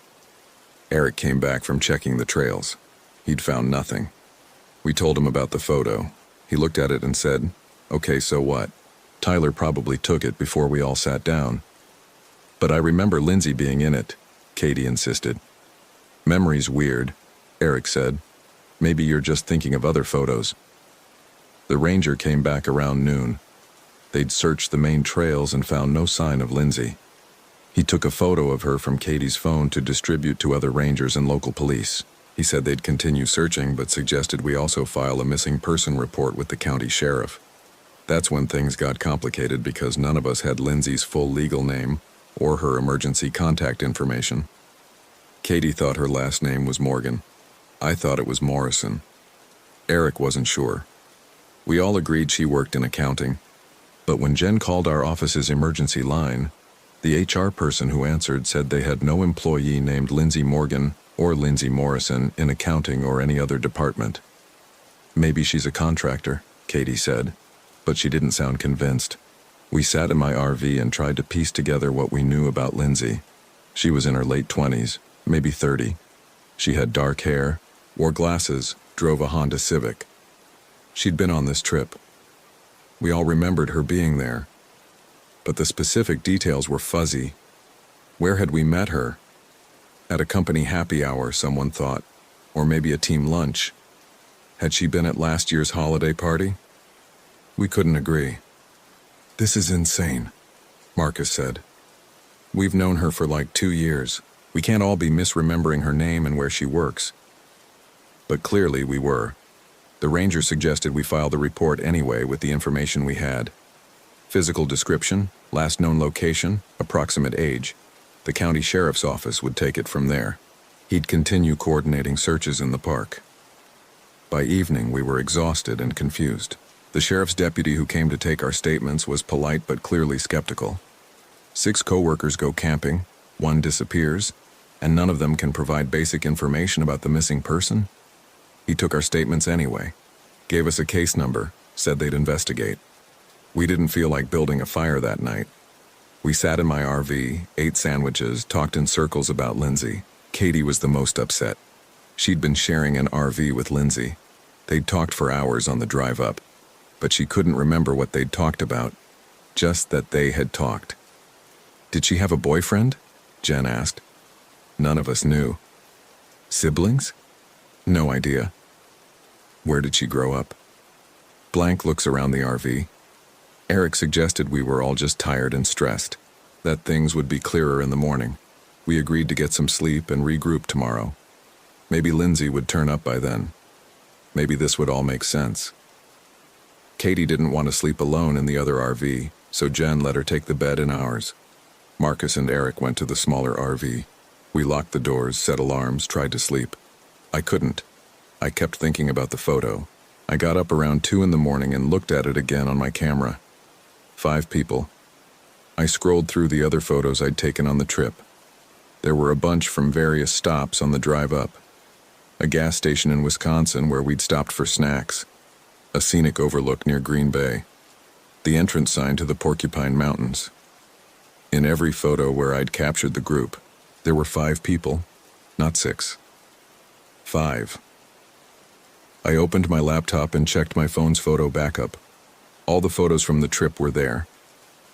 Eric came back from checking the trails. He'd found nothing. We told him about the photo. He looked at it and said, "Okay, so what? Tyler probably took it before we all sat down." "But I remember Lindsay being in it," Katie insisted. "Memory's weird," Eric said. "Maybe you're just thinking of other photos." The ranger came back around noon. They'd searched the main trails and found no sign of Lindsay. He took a photo of her from Katie's phone to distribute to other rangers and local police. He said they'd continue searching, but suggested we also file a missing person report with the county sheriff. That's when things got complicated because none of us had Lindsay's full legal name or her emergency contact information. Katie thought her last name was Morgan. I thought it was Morrison. Eric wasn't sure. We all agreed she worked in accounting, but when Jen called our office's emergency line, the HR person who answered said they had no employee named Lindsay Morgan or Lindsay Morrison in accounting or any other department. "Maybe she's a contractor," Katie said, but she didn't sound convinced. We sat in my RV and tried to piece together what we knew about Lindsay. She was in her late 20s, maybe 30. She had dark hair, wore glasses, drove a Honda Civic. She'd been on this trip. We all remembered her being there, but the specific details were fuzzy. Where had we met her? At a company happy hour, someone thought, or maybe a team lunch. Had she been at last year's holiday party? We couldn't agree. "This is insane," Marcus said. "We've known her for like 2 years. We can't all be misremembering her name and where she works." But clearly we were. The ranger suggested we file the report anyway with the information we had. Physical description, last known location, approximate age. The county sheriff's office would take it from there. He'd continue coordinating searches in the park. By evening, we were exhausted and confused. The sheriff's deputy who came to take our statements was polite but clearly skeptical. 6 co-workers go camping, 1 disappears, and none of them can provide basic information about the missing person? He took our statements anyway, gave us a case number, said they'd investigate. We didn't feel like building a fire that night. We sat in my RV, ate sandwiches, talked in circles about Lindsay. Katie was the most upset. She'd been sharing an RV with Lindsay. They'd talked for hours on the drive up, but she couldn't remember what they'd talked about, just that they had talked. "Did she have a boyfriend?" Jen asked. None of us knew. Siblings? No idea. Where did she grow up? Blank looks around the RV. Eric suggested we were all just tired and stressed, that things would be clearer in the morning. We agreed to get some sleep and regroup tomorrow. Maybe Lindsay would turn up by then. Maybe this would all make sense. Katie didn't want to sleep alone in the other RV, so Jen let her take the bed in ours. Marcus and Eric went to the smaller RV. We locked the doors, set alarms, tried to sleep. I couldn't. I kept thinking about the photo. I got up around 2 in the morning and looked at it again on my camera. 5 people. I scrolled through the other photos I'd taken on the trip. There were a bunch from various stops on the drive up. A gas station in Wisconsin where we'd stopped for snacks. A scenic overlook near Green Bay. The entrance sign to the Porcupine Mountains. In every photo where I'd captured the group, there were 5 people, not 6. 5. I opened my laptop and checked my phone's photo backup. All the photos from the trip were there.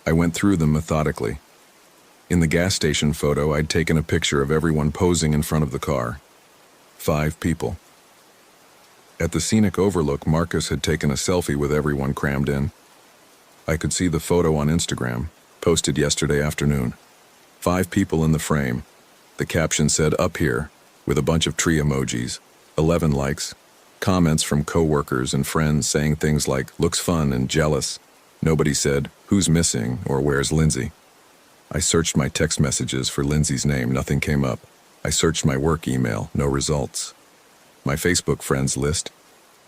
I went through them methodically. In the gas station photo, I'd taken a picture of everyone posing in front of the car. 5 people. At the scenic overlook, Marcus had taken a selfie with everyone crammed in. I could see the photo on Instagram, posted yesterday afternoon. 5 people in the frame. The caption said, "Up here," with a bunch of tree emojis. 11 likes. Comments from co-workers and friends saying things like, "Looks fun" and "jealous." Nobody said, "Who's missing?" or "Where's Lindsay?" I searched my text messages for Lindsay's name, nothing came up. I searched my work email, no results. My Facebook friends list,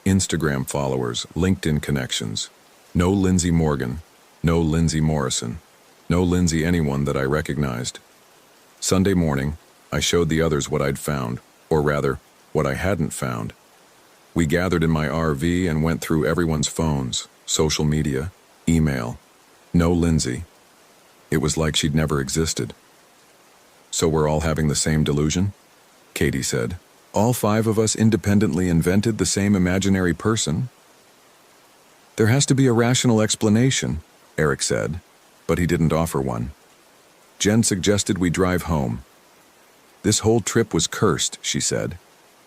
Instagram followers, LinkedIn connections. No Lindsay Morgan, no Lindsay Morrison, no Lindsay anyone that I recognized. Sunday morning, I showed the others what I'd found, or rather, what I hadn't found. We gathered in my RV and went through everyone's phones, social media, email. No Lindsay. It was like she'd never existed. "So we're all having the same delusion?" Katie said. "All 5 of us independently invented the same imaginary person?" "There has to be a rational explanation," Eric said, but he didn't offer one. Jen suggested we drive home. "This whole trip was cursed," she said.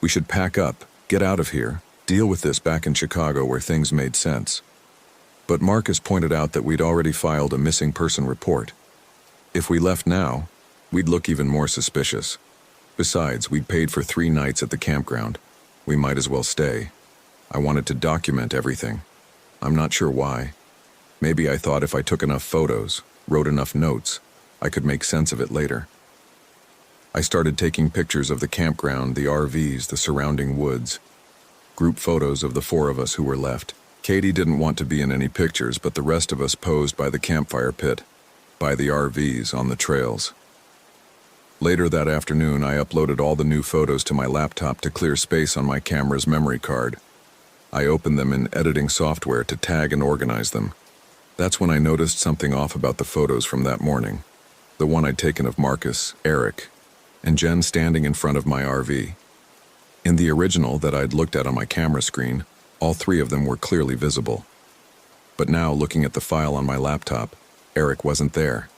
"We should pack up, get out of here, deal with this back in Chicago where things made sense." But Marcus pointed out that we'd already filed a missing person report. If we left now, we'd look even more suspicious. Besides, we'd paid for 3 nights at the campground. We might as well stay. I wanted to document everything. I'm not sure why. Maybe I thought if I took enough photos, wrote enough notes, I could make sense of it later. I started taking pictures of the campground, the RVs, the surrounding woods. Group photos of the 4 of us who were left. Katie didn't want to be in any pictures, but the rest of us posed by the campfire pit, by the RVs, on the trails. Later that afternoon, I uploaded all the new photos to my laptop to clear space on my camera's memory card. I opened them in editing software to tag and organize them. That's when I noticed something off about the photos from that morning. The one I'd taken of Marcus, Eric, and Jen standing in front of my RV. In the original that I'd looked at on my camera screen, all three of them were clearly visible. But now, looking at the file on my laptop, Eric wasn't there.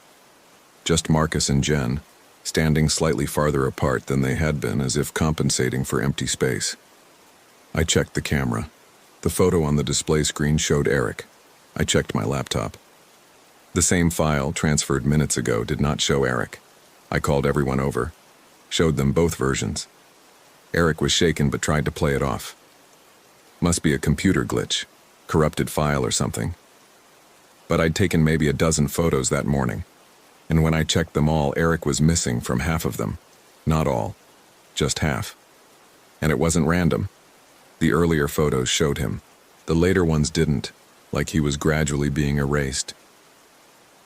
Just Marcus and Jen, standing slightly farther apart than they had been, as if compensating for empty space. I checked the camera. The photo on the display screen showed Eric. I checked my laptop. The same file, transferred minutes ago, did not show Eric. I called everyone over, showed them both versions. Eric was shaken but tried to play it off. Must be a computer glitch, corrupted file or something. But I'd taken maybe a dozen photos that morning, and when I checked them all, Eric was missing from half of them. Not all, just half. And it wasn't random. The earlier photos showed him. The later ones didn't, like he was gradually being erased.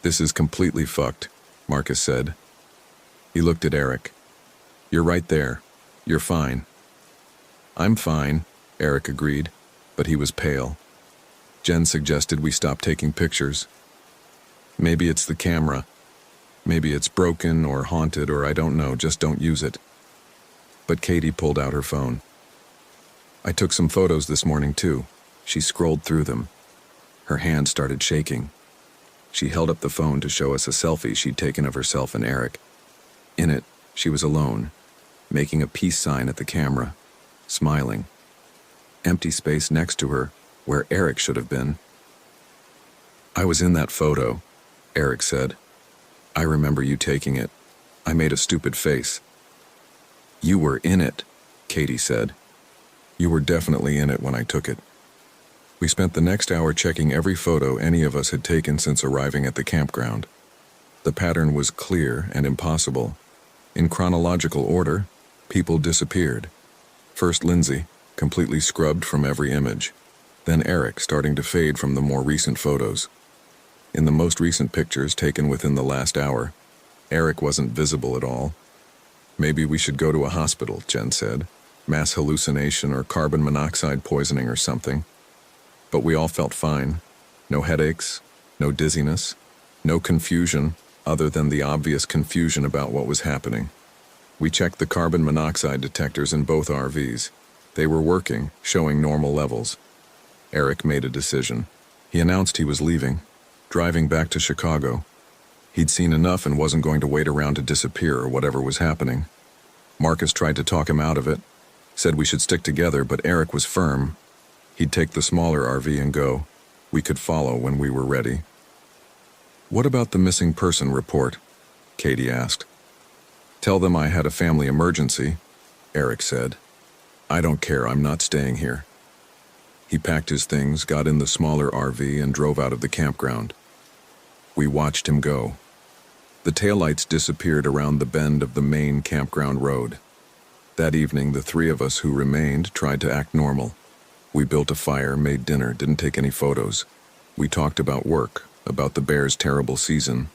"This is completely fucked," Marcus said. He looked at Eric. "You're right there. You're fine." "I'm fine," Eric agreed, but he was pale. Jen suggested we stop taking pictures. "Maybe it's the camera. Maybe it's broken or haunted or I don't know, just don't use it." But Katie pulled out her phone. "I took some photos this morning too." She scrolled through them. Her hand started shaking. She held up the phone to show us a selfie she'd taken of herself and Eric. In it, she was alone, making a peace sign at the camera, smiling. Empty space next to her, where Eric should have been. "I was in that photo," Eric said. "I remember you taking it. I made a stupid face." "You were in it," Katie said. "You were definitely in it when I took it." We spent the next hour checking every photo any of us had taken since arriving at the campground. The pattern was clear and impossible. In chronological order, people disappeared. First Lindsay, completely scrubbed from every image. Then Eric, starting to fade from the more recent photos. In the most recent pictures taken within the last hour, Eric wasn't visible at all. "Maybe we should go to a hospital," Jen said. "Mass hallucination or carbon monoxide poisoning or something." But we all felt fine. No headaches, no dizziness, no confusion other than the obvious confusion about what was happening. We checked the carbon monoxide detectors in both RVs. They were working, showing normal levels. Eric made a decision. He announced he was leaving, driving back to Chicago. He'd seen enough and wasn't going to wait around to disappear or whatever was happening. Marcus tried to talk him out of it, said we should stick together, but Eric was firm. He'd take the smaller RV and go. We could follow when we were ready. "What about the missing person report?" Katie asked. "Tell them I had a family emergency," Eric said. "I don't care, I'm not staying here." He packed his things, got in the smaller RV, and drove out of the campground. We watched him go. The taillights disappeared around the bend of the main campground road. That evening, the three of us who remained tried to act normal. We built a fire, made dinner, didn't take any photos. We talked about work, about the Bears' terrible season,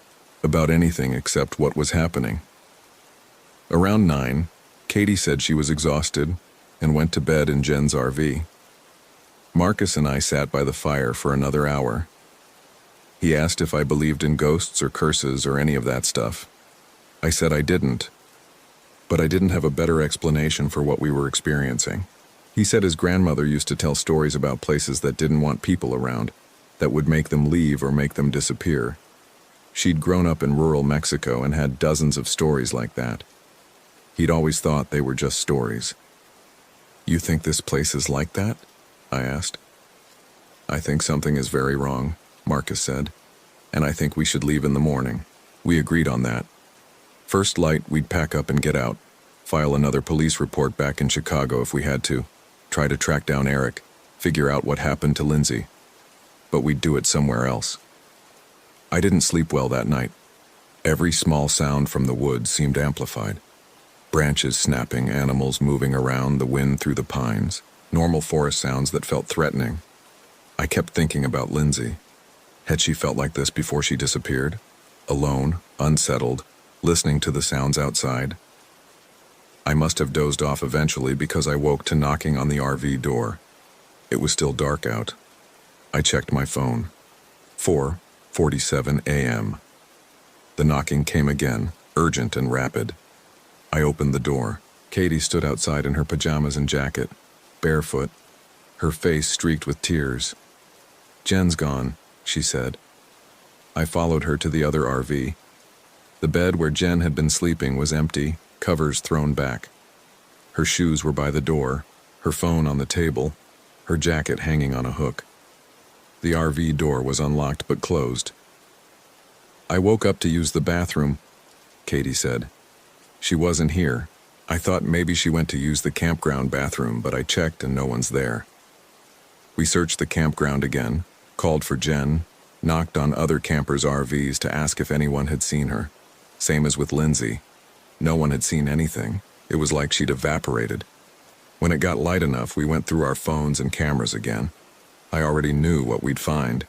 about anything except what was happening. Around 9, Katie said she was exhausted and went to bed in Jen's RV. Marcus and I sat by the fire for another hour. He asked if I believed in ghosts or curses or any of that stuff. I said I didn't, but I didn't have a better explanation for what we were experiencing. He said his grandmother used to tell stories about places that didn't want people around, that would make them leave or make them disappear. She'd grown up in rural Mexico and had dozens of stories like that. He'd always thought they were just stories. "You think this place is like that?" I asked. "I think something is very wrong," Marcus said, "and I think we should leave in the morning." We agreed on that. First light, we'd pack up and get out, file another police report back in Chicago if we had to, try to track down Eric, figure out what happened to Lindsay. But we'd do it somewhere else. I didn't sleep well that night. Every small sound from the woods seemed amplified. Branches snapping, animals moving around, the wind through the pines, normal forest sounds that felt threatening. I kept thinking about Lindsay. Had she felt like this before she disappeared? Alone, unsettled, listening to the sounds outside? I must have dozed off eventually because I woke to knocking on the RV door. It was still dark out. I checked my phone. 4:47 a.m. The knocking came again, urgent and rapid. I opened the door. Katie stood outside in her pajamas and jacket, barefoot, her face streaked with tears. "Jen's gone," she said. I followed her to the other RV. The bed where Jen had been sleeping was empty, covers thrown back. Her shoes were by the door, her phone on the table, her jacket hanging on a hook. The RV door was unlocked but closed. "I woke up to use the bathroom," Katie said. "She wasn't here. I thought maybe she went to use the campground bathroom, but I checked and no one's there." We searched the campground again, called for Jen, knocked on other campers' RVs to ask if anyone had seen her. Same as with Lindsay. No one had seen anything. It was like she'd evaporated. When it got light enough, we went through our phones and cameras again. I already knew what we'd find.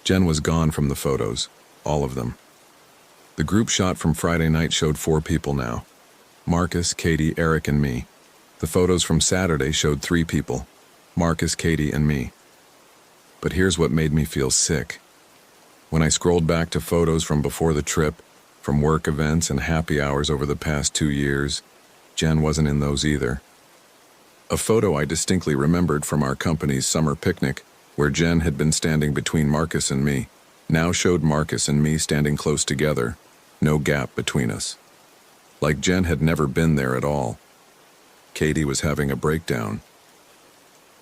Jen was gone from the photos, all of them. The group shot from Friday night showed 4 people now. Marcus, Katie, Eric, and me. The photos from Saturday showed 3 people. Marcus, Katie, and me. But here's what made me feel sick. When I scrolled back to photos from before the trip, from work events and happy hours over the past 2 years, Jen wasn't in those either. A photo I distinctly remembered from our company's summer picnic, where Jen had been standing between Marcus and me, now showed Marcus and me standing close together, no gap between us. Like Jen had never been there at all. Katie was having a breakdown.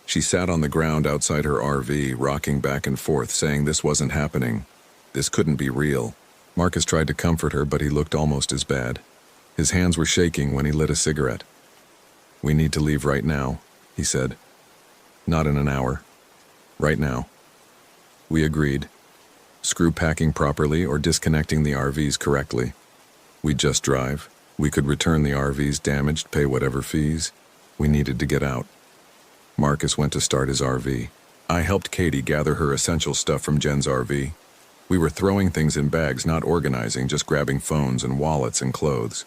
She sat on the ground outside her RV, rocking back and forth, saying this wasn't happening. This couldn't be real. Marcus tried to comfort her, but he looked almost as bad. His hands were shaking when he lit a cigarette. "We need to leave right now," he said. "Not in an hour. Right now." We agreed. Screw packing properly or disconnecting the RVs correctly. We'd just drive. We could return the RVs damaged, pay whatever fees. We needed to get out. Marcus went to start his RV. I helped Katie gather her essential stuff from Jen's RV. We were throwing things in bags, not organizing, just grabbing phones and wallets and clothes.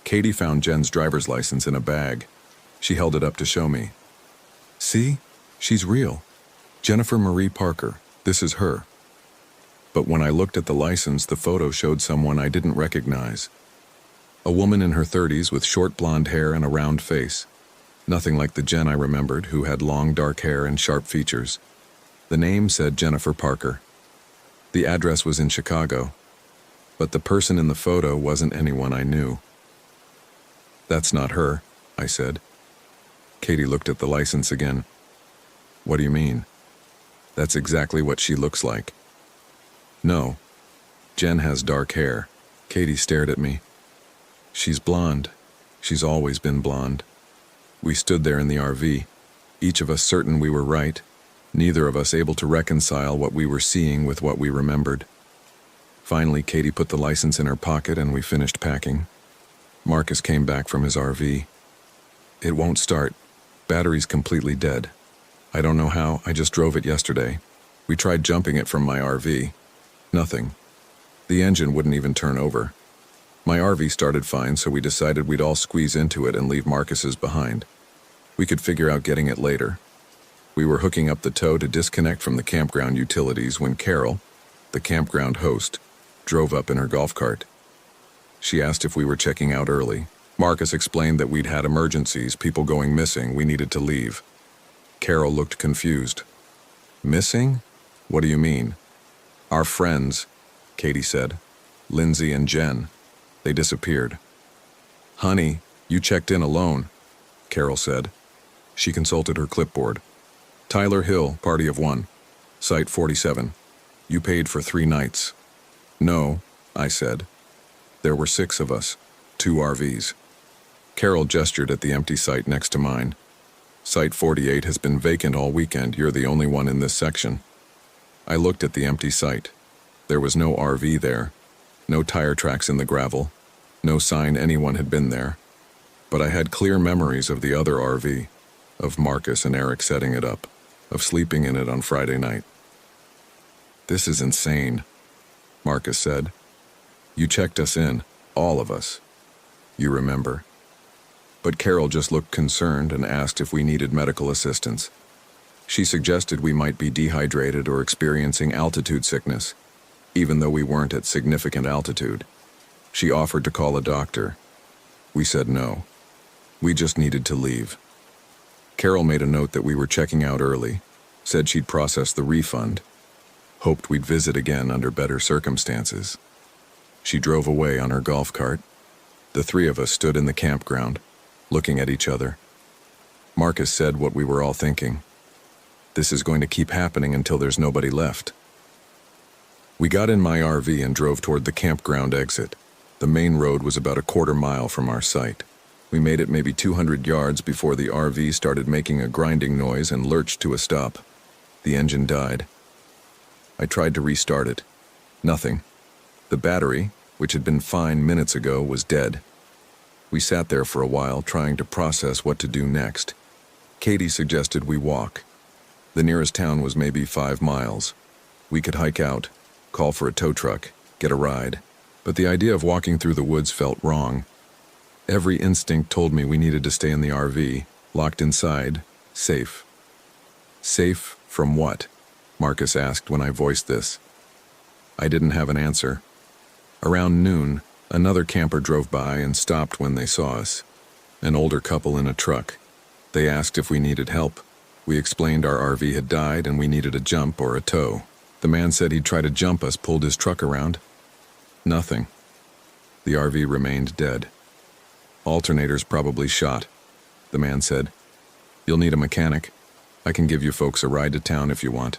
Katie found Jen's driver's license in a bag. She held it up to show me. "See? She's real. Jennifer Marie Parker. This is her." But when I looked at the license, the photo showed someone I didn't recognize. A woman in her 30s with short blonde hair and a round face. Nothing like the Jen I remembered, who had long dark hair and sharp features. The name said Jennifer Parker. The address was in Chicago. But the person in the photo wasn't anyone I knew. "That's not her," I said. Katie looked at the license again. "What do you mean?" "That's exactly what she looks like." "No. Jen has dark hair." Katie stared at me. "She's blonde. She's always been blonde." We stood there in the RV, each of us certain we were right, neither of us able to reconcile what we were seeing with what we remembered. Finally, Katie put the license in her pocket and we finished packing. Marcus came back from his RV. "It won't start. Battery's completely dead. I don't know how, I just drove it yesterday. We tried jumping it from my RV. Nothing. The engine wouldn't even turn over. My RV started fine, so we decided we'd all squeeze into it and leave Marcus's behind. We could figure out getting it later. We were hooking up the tow to disconnect from the campground utilities when Carol, the campground host, drove up in her golf cart. She asked if we were checking out early. Marcus explained that we'd had emergencies, people going missing, we needed to leave. Carol looked confused. "Missing? What do you mean?" "Our friends," Katie said. "Lindsay and Jen. They disappeared." "Honey, you checked in alone," Carol said. She consulted her clipboard. "Tyler Hill, party of 1. Site 47. You paid for 3 nights." "No," I said. "There were 6 of us, 2 RVs." Carol gestured at the empty site next to mine. "Site 48 has been vacant all weekend. You're the only one in this section." I looked at the empty site. There was no RV there, no tire tracks in the gravel, no sign anyone had been there. But I had clear memories of the other RV, of Marcus and Eric setting it up, of sleeping in it on Friday night. "This is insane," Marcus said. "You checked us in, all of us. You remember." But Carol just looked concerned and asked if we needed medical assistance. She suggested we might be dehydrated or experiencing altitude sickness, even though we weren't at significant altitude. She offered to call a doctor. We said no. We just needed to leave. Carol made a note that we were checking out early, said she'd process the refund, hoped we'd visit again under better circumstances. She drove away on her golf cart. The three of us stood in the campground, looking at each other. Marcus said what we were all thinking. This is going to keep happening until there's nobody left. We got in my RV and drove toward the campground exit. The main road was about a quarter-mile from our site. We made it maybe 200 yards before the RV started making a grinding noise and lurched to a stop. The engine died. I tried to restart it. Nothing. The battery, which had been fine minutes ago, was dead. We sat there for a while, trying to process what to do next. Katie suggested we walk. The nearest town was maybe 5 miles. We could hike out, call for a tow truck, get a ride. But the idea of walking through the woods felt wrong. Every instinct told me we needed to stay in the RV, locked inside, safe. Safe from what? Marcus asked when I voiced this. I didn't have an answer. Around noon, another camper drove by and stopped when they saw us. An older couple in a truck. They asked if we needed help. We explained our RV had died and we needed a jump or a tow. The man said he'd try to jump us, pulled his truck around. Nothing. The RV remained dead. Alternators probably shot, the man said. You'll need a mechanic. I can give you folks a ride to town if you want.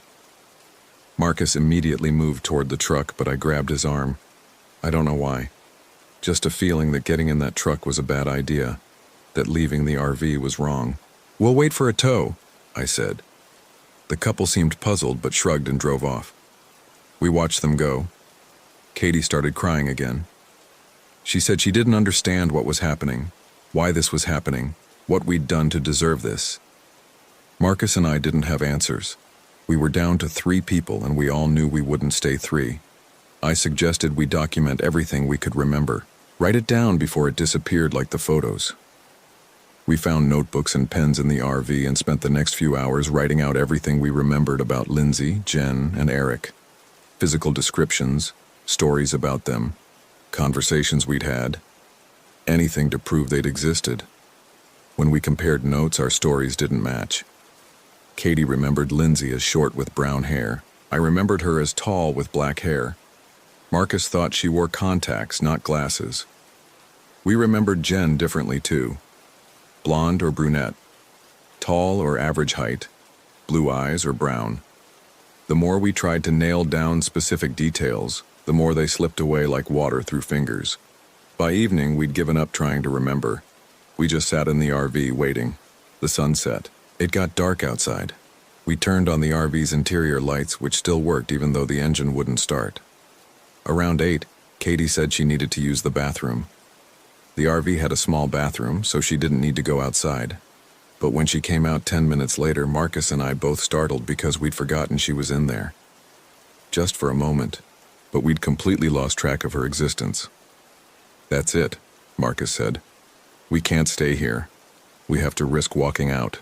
Marcus immediately moved toward the truck, but I grabbed his arm. I don't know why. Just a feeling that getting in that truck was a bad idea, that leaving the RV was wrong. We'll wait for a tow, I said. The couple seemed puzzled but shrugged and drove off. We watched them go. Katie started crying again. She said she didn't understand what was happening, why this was happening, what we'd done to deserve this. Marcus and I didn't have answers. We were down to 3 people and we all knew we wouldn't stay 3. I suggested we document everything we could remember. Write it down before it disappeared like the photos. We found notebooks and pens in the RV and spent the next few hours writing out everything we remembered about Lindsay, Jen, and Eric. Physical descriptions, stories about them, conversations we'd had, anything to prove they'd existed. When we compared notes, our stories didn't match. Katie remembered Lindsay as short with brown hair. I remembered her as tall with black hair. Marcus thought she wore contacts, not glasses. We remembered Jen differently too. Blonde or brunette, tall or average height, blue eyes or brown. The more we tried to nail down specific details, the more they slipped away like water through fingers. By evening, we'd given up trying to remember. We just sat in the RV waiting. The sun set. It got dark outside. We turned on the RV's interior lights, which still worked even though the engine wouldn't start. Around 8, Katie said she needed to use the bathroom. The RV had a small bathroom, so she didn't need to go outside. But when she came out 10 minutes later, Marcus and I both startled because we'd forgotten she was in there. Just for a moment, but we'd completely lost track of her existence. That's it, Marcus said. We can't stay here. We have to risk walking out.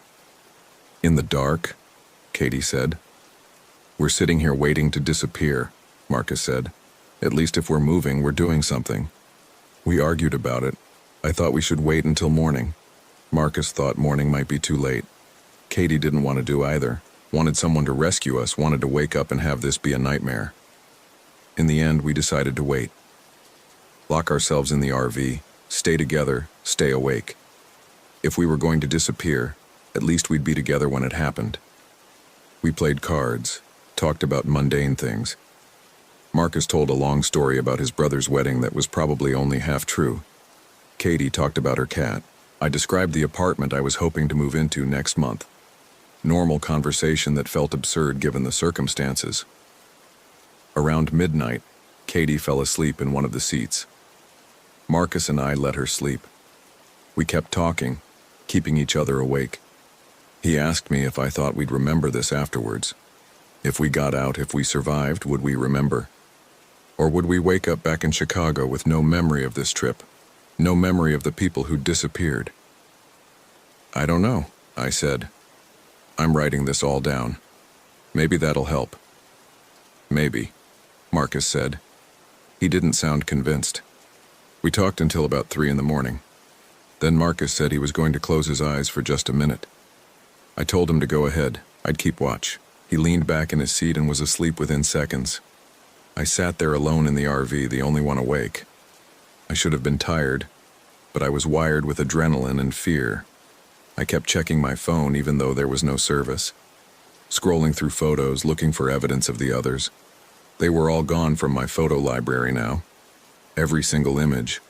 In the dark, Katie said. We're sitting here waiting to disappear, Marcus said. At least if we're moving, we're doing something. We argued about it. I thought we should wait until morning. Marcus thought morning might be too late. Katie didn't want to do either. Wanted someone to rescue us, wanted to wake up and have this be a nightmare. In the end, we decided to wait. Lock ourselves in the RV, stay together, stay awake. If we were going to disappear, at least we'd be together when it happened. We played cards, talked about mundane things. Marcus told a long story about his brother's wedding that was probably only half true. Katie talked about her cat. I described the apartment I was hoping to move into next month. Normal conversation that felt absurd given the circumstances. Around midnight, Katie fell asleep in one of the seats. Marcus and I let her sleep. We kept talking, keeping each other awake. He asked me if I thought we'd remember this afterwards. If we got out, if we survived, would we remember? Or would we wake up back in Chicago with no memory of this trip? No memory of the people who disappeared? I don't know, I said. I'm writing this all down. Maybe that'll help. Maybe, Marcus said. He didn't sound convinced. We talked until about 3 in the morning. Then Marcus said he was going to close his eyes for just a minute. I told him to go ahead. I'd keep watch. He leaned back in his seat and was asleep within seconds. I sat there alone in the RV, the only one awake. I should have been tired, but I was wired with adrenaline and fear. I kept checking my phone even though there was no service. Scrolling through photos, looking for evidence of the others. They were all gone from my photo library now. Every single image.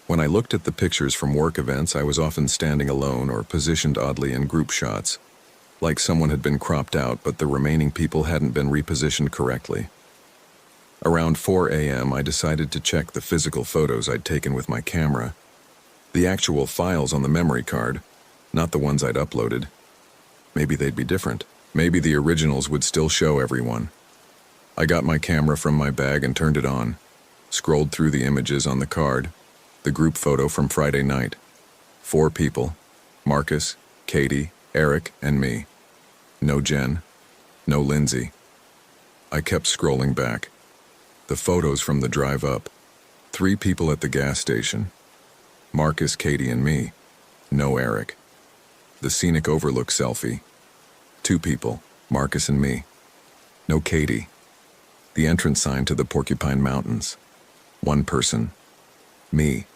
When I looked at the pictures from work events, I was often standing alone or positioned oddly in group shots, like someone had been cropped out but the remaining people hadn't been repositioned correctly. Around 4 a.m., I decided to check the physical photos I'd taken with my camera. The actual files on the memory card, not the ones I'd uploaded. Maybe they'd be different. Maybe the originals would still show everyone. I got my camera from my bag and turned it on. Scrolled through the images on the card. The group photo from Friday night. 4 people. Marcus, Katie, Eric, and me. No Jen. No Lindsay. I kept scrolling back. The photos from the drive up. 3 people at the gas station. Marcus, Katie, and me. No Eric. The scenic overlook selfie. 2 people. Marcus and me. No Katie. The entrance sign to the Porcupine Mountains. 1 person. Me.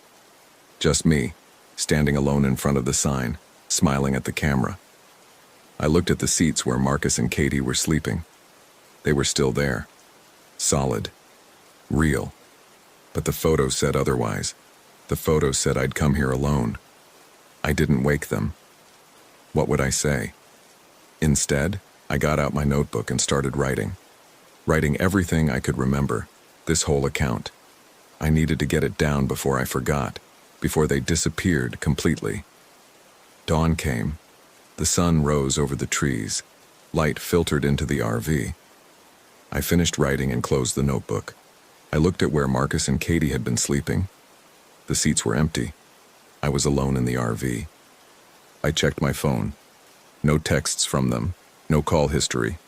Just me, standing alone in front of the sign, smiling at the camera. I looked at the seats where Marcus and Katie were sleeping. They were still there. Solid. Real. But the photo said otherwise. The photo said I'd come here alone. I didn't wake them. What would I say? Instead, I got out my notebook and started writing. Writing everything I could remember, this whole account. I needed to get it down before I forgot, before they disappeared completely. Dawn came. The sun rose over the trees. Light filtered into the RV. I finished writing and closed the notebook. I looked at where Marcus and Katie had been sleeping. The seats were empty. I was alone in the RV. I checked my phone. No texts from them. No call history.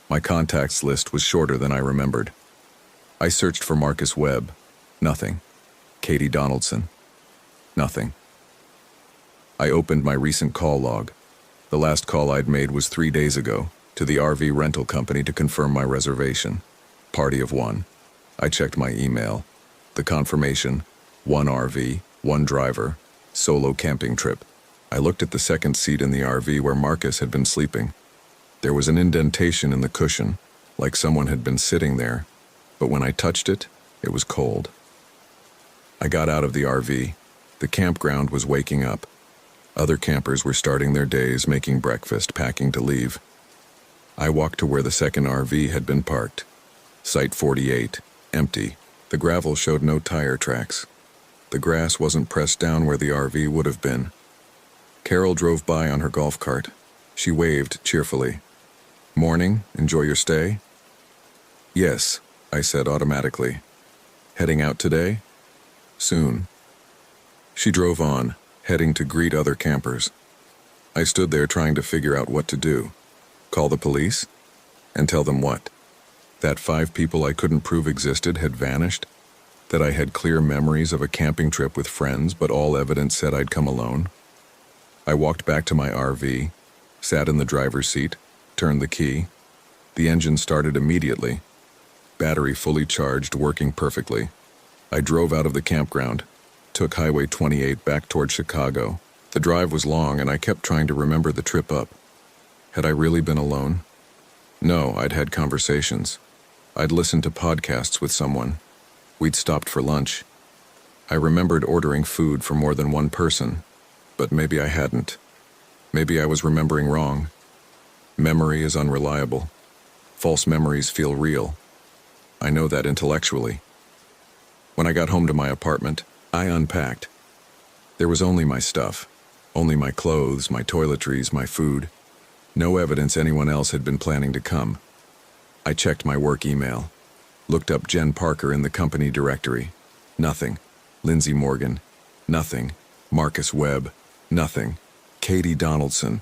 My contacts list was shorter than I remembered. I searched for Marcus Webb. Nothing. Katie Donaldson. Nothing. I opened my recent call log. The last call I'd made was 3 days ago, to the RV rental company to confirm my reservation. Party of 1. I checked my email. The confirmation, 1 RV, 1 driver, solo camping trip. I looked at the second seat in the RV where Marcus had been sleeping. There was an indentation in the cushion, like someone had been sitting there, but when I touched it, it was cold. I got out of the RV. The campground was waking up. Other campers were starting their days, making breakfast, packing to leave. I walked to where the second RV had been parked. Site 48, empty. The gravel showed no tire tracks. The grass wasn't pressed down where the RV would have been. Carol drove by on her golf cart. She waved cheerfully. "Morning, enjoy your stay?" "Yes," I said automatically. "Heading out today?" "Soon." She drove on, heading to greet other campers. I stood there trying to figure out what to do. Call the police? And tell them what? That 5 people I couldn't prove existed had vanished? That I had clear memories of a camping trip with friends, but all evidence said I'd come alone? I walked back to my RV, sat in the driver's seat, turned the key. The engine started immediately. Battery fully charged, working perfectly. I drove out of the campground, took Highway 28 back toward Chicago. The drive was long and I kept trying to remember the trip up. Had I really been alone? No, I'd had conversations. I'd listened to podcasts with someone. We'd stopped for lunch. I remembered ordering food for more than 1 person, but maybe I hadn't. Maybe I was remembering wrong. Memory is unreliable. False memories feel real. I know that intellectually. When I got home to my apartment, I unpacked. There was only my stuff, only my clothes, my toiletries, my food. No evidence anyone else had been planning to come. I checked my work email, looked up Jen Parker in the company directory. Nothing. Lindsay Morgan. Nothing. Marcus Webb. Nothing. Katie Donaldson.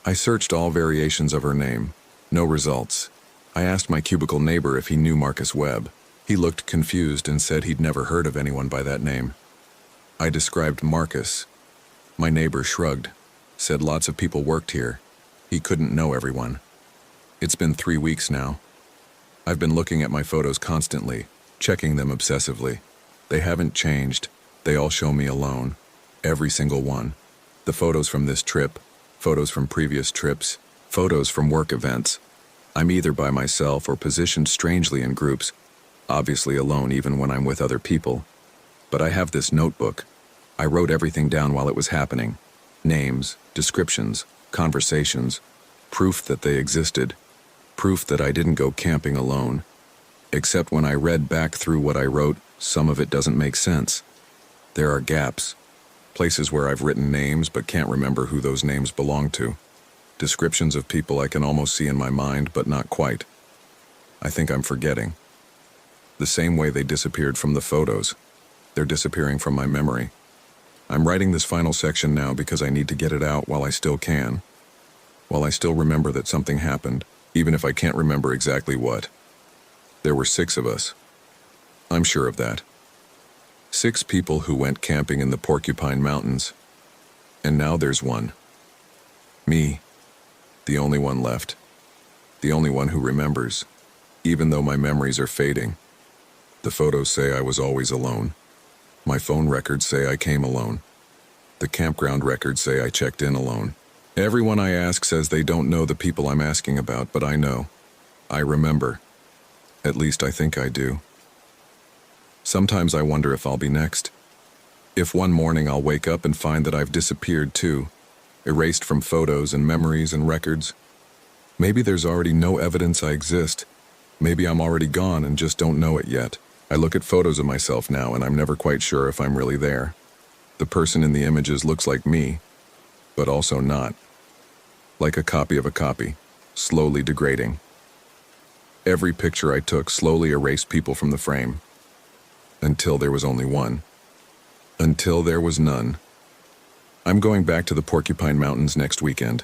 I searched all variations of her name. No results. I asked my cubicle neighbor if he knew Marcus Webb. He looked confused and said he'd never heard of anyone by that name. I described Marcus. My neighbor shrugged, said lots of people worked here. He couldn't know everyone. It's been 3 weeks now. I've been looking at my photos constantly, checking them obsessively. They haven't changed. They all show me alone. Every single one. The photos from this trip, photos from previous trips, photos from work events. I'm either by myself or positioned strangely in groups, obviously alone even when I'm with other people. But I have this notebook. I wrote everything down while it was happening. Names, descriptions, conversations, proof that they existed, proof that I didn't go camping alone. Except when I read back through what I wrote, some of it doesn't make sense. There are gaps, places where I've written names but can't remember who those names belong to. Descriptions of people I can almost see in my mind, but not quite. I think I'm forgetting. The same way they disappeared from the photos. They're disappearing from my memory. I'm writing this final section now because I need to get it out while I still can. While I still remember that something happened, even if I can't remember exactly what. There were 6 of us. I'm sure of that. 6 people who went camping in the Porcupine Mountains. And now there's one. Me. The only one left. The only one who remembers, even though my memories are fading. The photos say I was always alone. My phone records say I came alone. The campground records say I checked in alone. Everyone I ask says they don't know the people I'm asking about, but I know. I remember. At least I think I do. Sometimes I wonder if I'll be next. If one morning I'll wake up and find that I've disappeared too, erased from photos and memories and records. Maybe there's already no evidence I exist. Maybe I'm already gone and just don't know it yet. I look at photos of myself now and I'm never quite sure if I'm really there. The person in the images looks like me, but also not. Like a copy of a copy, slowly degrading. Every picture I took slowly erased people from the frame. Until there was only one. Until there was none. I'm going back to the Porcupine Mountains next weekend.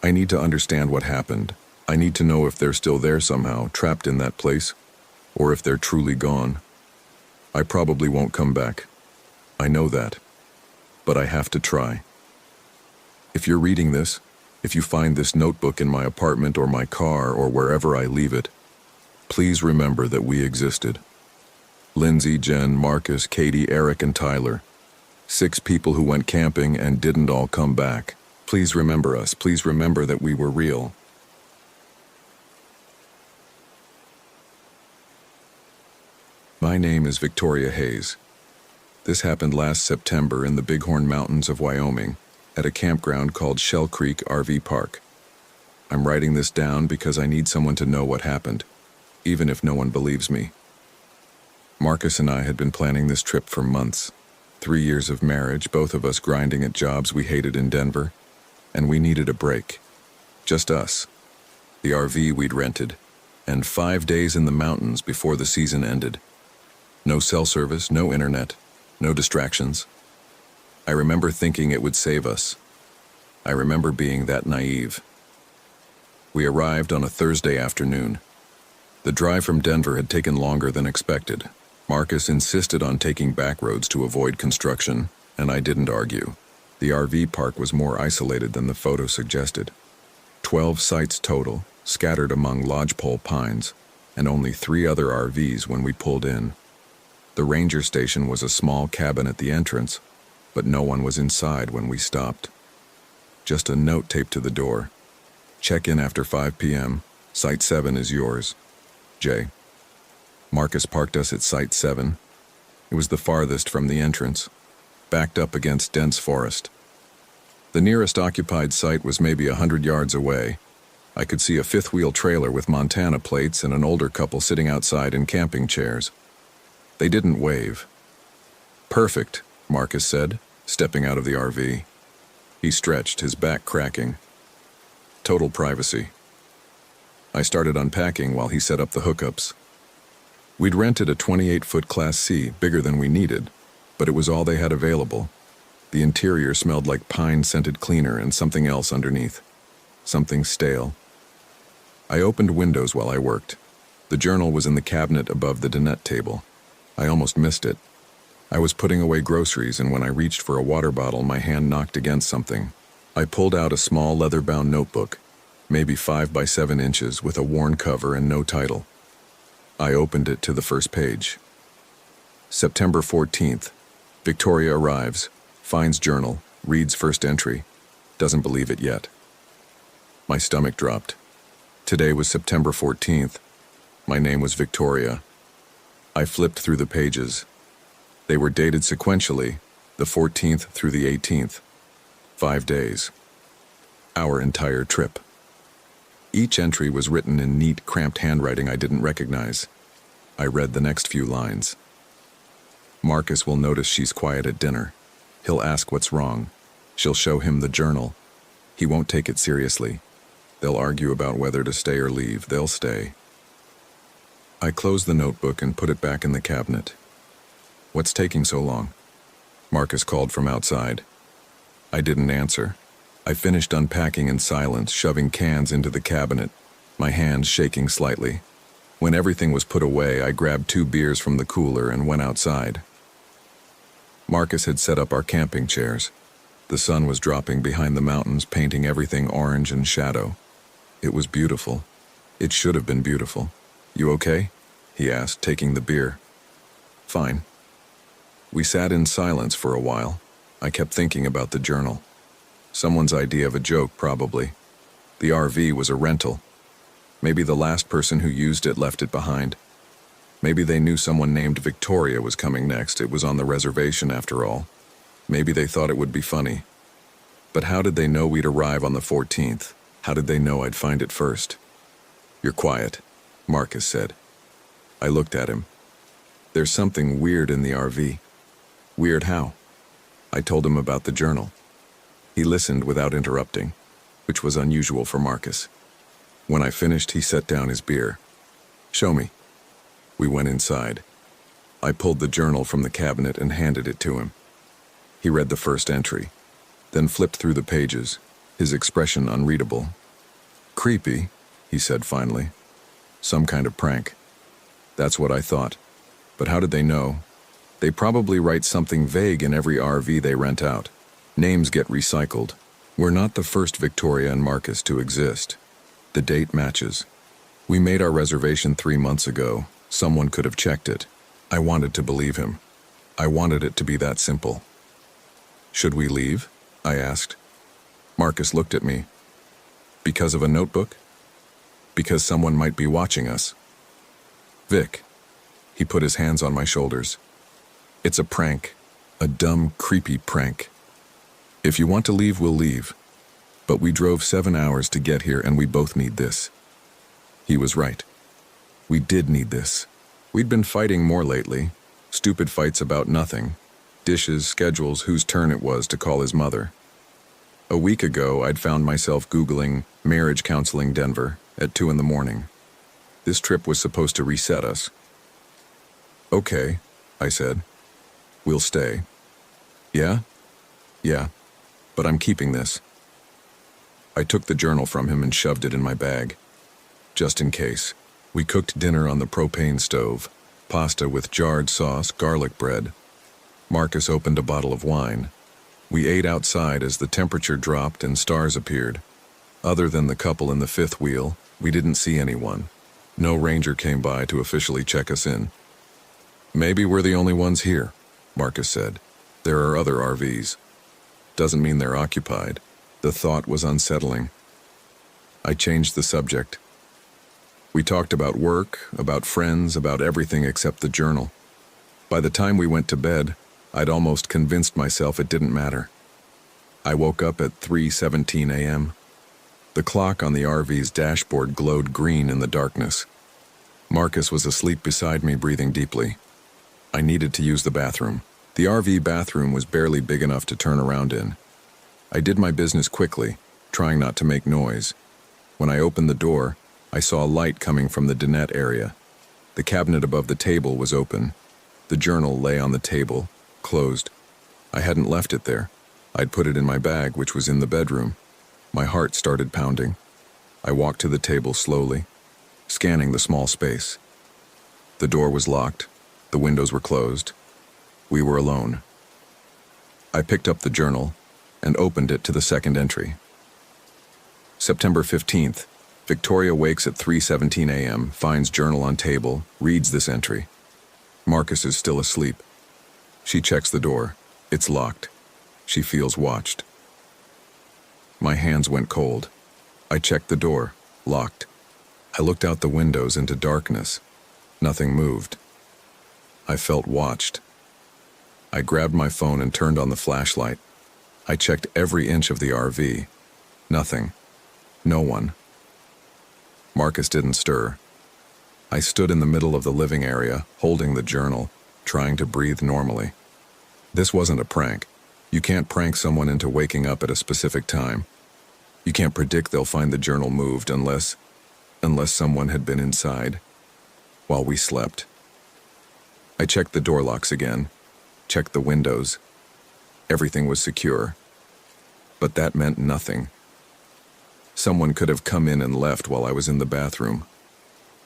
I need to understand what happened. I need to know if they're still there somehow, trapped in that place, or if they're truly gone. I probably won't come back. I know that. But I have to try. If you're reading this, if you find this notebook in my apartment or my car or wherever I leave it, please remember that we existed. Lindsay, Jen, Marcus, Katie, Eric, and Tyler. 6 people who went camping and didn't all come back. Please remember us. Please remember that we were real. My name is Victoria Hayes. This happened last September in the Bighorn Mountains of Wyoming at a campground called Shell Creek RV Park. I'm writing this down because I need someone to know what happened, even if no one believes me. Marcus and I had been planning this trip for months. 3 years of marriage, both of us grinding at jobs we hated in Denver, and we needed a break. Just us, the RV we'd rented, and 5 days in the mountains before the season ended. No cell service, no internet, no distractions. I remember thinking it would save us. I remember being that naive. We arrived on a Thursday afternoon. The drive from Denver had taken longer than expected. Marcus insisted on taking back roads to avoid construction, and I didn't argue. The RV park was more isolated than the photo suggested. 12 sites total, scattered among lodgepole pines, and only 3 other RVs when we pulled in. The ranger station was a small cabin at the entrance, but no one was inside when we stopped. Just a note taped to the door. Check in after 5 p.m. Site 7 is yours. Jay. Marcus parked us at Site 7. It was the farthest from the entrance, backed up against dense forest. The nearest occupied site was maybe 100 yards away. I could see a fifth-wheel trailer with Montana plates and an older couple sitting outside in camping chairs. They didn't wave. "Perfect," Marcus said, stepping out of the RV. He stretched, his back cracking. Total privacy. I started unpacking while he set up the hookups. We'd rented a 28-foot Class C, bigger than we needed, but it was all they had available. The interior smelled like pine-scented cleaner and something else underneath. something stale. I opened windows while I worked. The journal was in the cabinet above the dinette table. I almost missed it. I was putting away groceries, and when I reached for a water bottle, my hand knocked against something. I pulled out a small leather-bound notebook, maybe 5 by 7 inches, with a worn cover and no title. I opened it to the first page. September 14th. Victoria arrives, finds journal, reads first entry, doesn't believe it yet. My stomach dropped. Today was September 14th. My name was Victoria. I flipped through the pages. They were dated sequentially, the 14th through the 18th. 5 days. Our entire trip. Each entry was written in neat, cramped handwriting I didn't recognize. I read the next few lines. Marcus will notice she's quiet at dinner. He'll ask what's wrong. She'll show him the journal. He won't take it seriously. They'll argue about whether to stay or leave. They'll stay. I closed the notebook and put it back in the cabinet. "What's taking so long?" Marcus called from outside. I didn't answer. I finished unpacking in silence, shoving cans into the cabinet, my hands shaking slightly. When everything was put away, I grabbed 2 beers from the cooler and went outside. Marcus had set up our camping chairs. The sun was dropping behind the mountains, painting everything orange and shadow. It was beautiful. It should have been beautiful. "You okay?" he asked, taking the beer. "Fine." We sat in silence for a while. I kept thinking about the journal. Someone's idea of a joke, probably. The RV was a rental. Maybe the last person who used it left it behind. Maybe they knew someone named Victoria was coming next. It was on the reservation, after all. Maybe they thought it would be funny. But how did they know we'd arrive on the 14th? How did they know I'd find it first? "You're quiet," Marcus said. I looked at him. "There's something weird in the RV." "Weird how?" I told him about the journal. He listened without interrupting, which was unusual for Marcus. When I finished, he set down his beer. "Show me." We went inside. I pulled the journal from the cabinet and handed it to him. He read the first entry, then flipped through the pages, his expression unreadable. "Creepy," he said finally. "Some kind of prank." That's what I thought. But how did they know? They probably write something vague in every RV they rent out. Names get recycled. We're not the first Victoria and Marcus to exist. The date matches. We made our reservation 3 months ago. Someone could have checked it. I wanted to believe him. I wanted it to be that simple. "Should we leave?" I asked. Marcus looked at me. "Because of a notebook?" "Because someone might be watching us." "Vic." He put his hands on my shoulders. "It's a prank. A dumb, creepy prank. If you want to leave, we'll leave. But we drove 7 hours to get here, and we both need this." He was right. We did need this. We'd been fighting more lately. Stupid fights about nothing. Dishes, schedules, whose turn it was to call his mother. A week ago, I'd found myself Googling marriage counseling Denver at 2 in the morning. This trip was supposed to reset us. "Okay," I said. "We'll stay." "Yeah?" "Yeah, but I'm keeping this." I took the journal from him and shoved it in my bag. Just in case. We cooked dinner on the propane stove, pasta with jarred sauce, garlic bread. Marcus opened a bottle of wine. We ate outside as the temperature dropped and stars appeared. Other than the couple in the fifth wheel, we didn't see anyone. No ranger came by to officially check us in. "Maybe we're the only ones here," Marcus said. "There are other RVs. Doesn't mean they're occupied." The thought was unsettling. I changed the subject. We talked about work, about friends, about everything except the journal. By the time we went to bed, I'd almost convinced myself it didn't matter. I woke up at 3:17 a.m. The clock on the RV's dashboard glowed green in the darkness. Marcus was asleep beside me, breathing deeply. I needed to use the bathroom. The RV bathroom was barely big enough to turn around in. I did my business quickly, trying not to make noise. When I opened the door, I saw light coming from the dinette area. The cabinet above the table was open. The journal lay on the table, closed. I hadn't left it there. I'd put it in my bag, which was in the bedroom. My heart started pounding. I walked to the table slowly, scanning the small space. The door was locked. The windows were closed. We were alone. I picked up the journal and opened it to the second entry. September 15th. Victoria wakes at 3:17 a.m., finds journal on table, reads this entry. Marcus is still asleep. She checks the door. It's locked. She feels watched. My hands went cold. I checked the door. Locked. I looked out the windows into darkness. Nothing moved. I felt watched. I grabbed my phone and turned on the flashlight. I checked every inch of the RV. Nothing. No one. Marcus didn't stir. I stood in the middle of the living area, holding the journal, trying to breathe normally. This wasn't a prank. You can't prank someone into waking up at a specific time. You can't predict they'll find the journal moved unless someone had been inside while we slept. I checked the door locks again, checked the windows. Everything was secure. But that meant nothing. Someone could have come in and left while I was in the bathroom.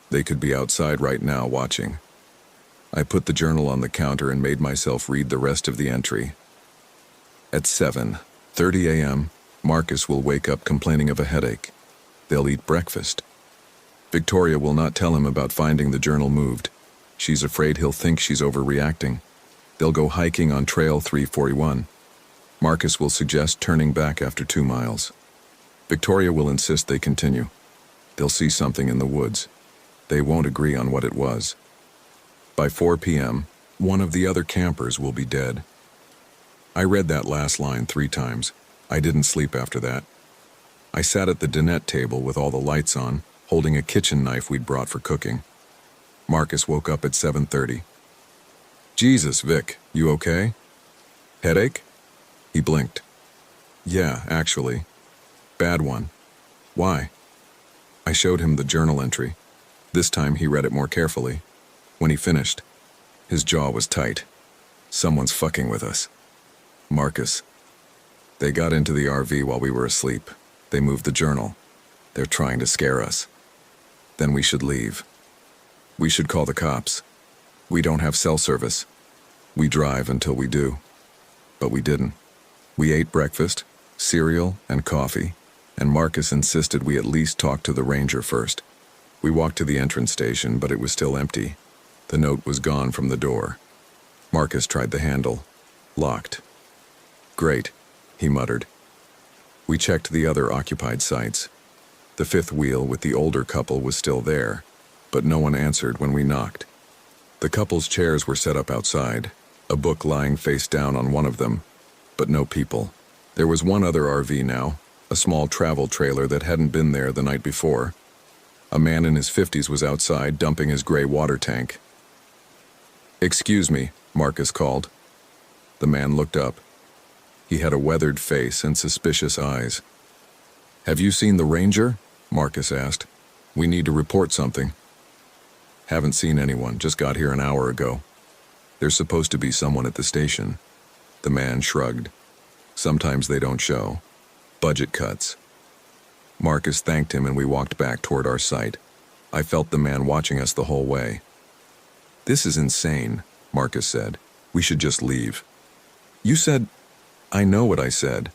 They could be outside right now watching. I put the journal on the counter and made myself read the rest of the entry. At 7:30 a.m., Marcus will wake up complaining of a headache. They'll eat breakfast. Victoria will not tell him about finding the journal moved. She's afraid he'll think she's overreacting. They'll go hiking on Trail 341. Marcus will suggest turning back after 2 miles. Victoria will insist they continue. They'll see something in the woods. They won't agree on what it was. By 4 p.m., one of the other campers will be dead. I read that last line 3 times. I didn't sleep after that. I sat at the dinette table with all the lights on, holding a kitchen knife we'd brought for cooking. Marcus woke up at 7:30. Jesus, Vic, you okay? Headache? He blinked. Yeah, actually. Bad one. Why? I showed him the journal entry. This time he read it more carefully. When he finished, his jaw was tight. Someone's fucking with us. Marcus. They got into the RV while we were asleep. They moved the journal. They're trying to scare us. Then we should leave. We should call the cops. We don't have cell service. We drive until we do. But we didn't. We ate breakfast, cereal, and coffee, and Marcus insisted we at least talk to the ranger first. We walked to the entrance station, but it was still empty. The note was gone from the door. Marcus tried the handle. Locked. Great, he muttered. We checked the other occupied sites. The fifth wheel with the older couple was still there, but no one answered when we knocked. The couple's chairs were set up outside, a book lying face down on one of them, but no people. There was one other RV now, a small travel trailer that hadn't been there the night before. A man in his 50s was outside dumping his gray water tank. "Excuse me," Marcus called. The man looked up. He had a weathered face and suspicious eyes. "Have you seen the ranger?" Marcus asked. "We need to report something." "Haven't seen anyone, just got here an hour ago. There's supposed to be someone at the station." The man shrugged. "Sometimes they don't show. Budget cuts." Marcus thanked him and we walked back toward our site. I felt the man watching us the whole way. "This is insane," Marcus said. "We should just leave." "You said—" "I know what I said.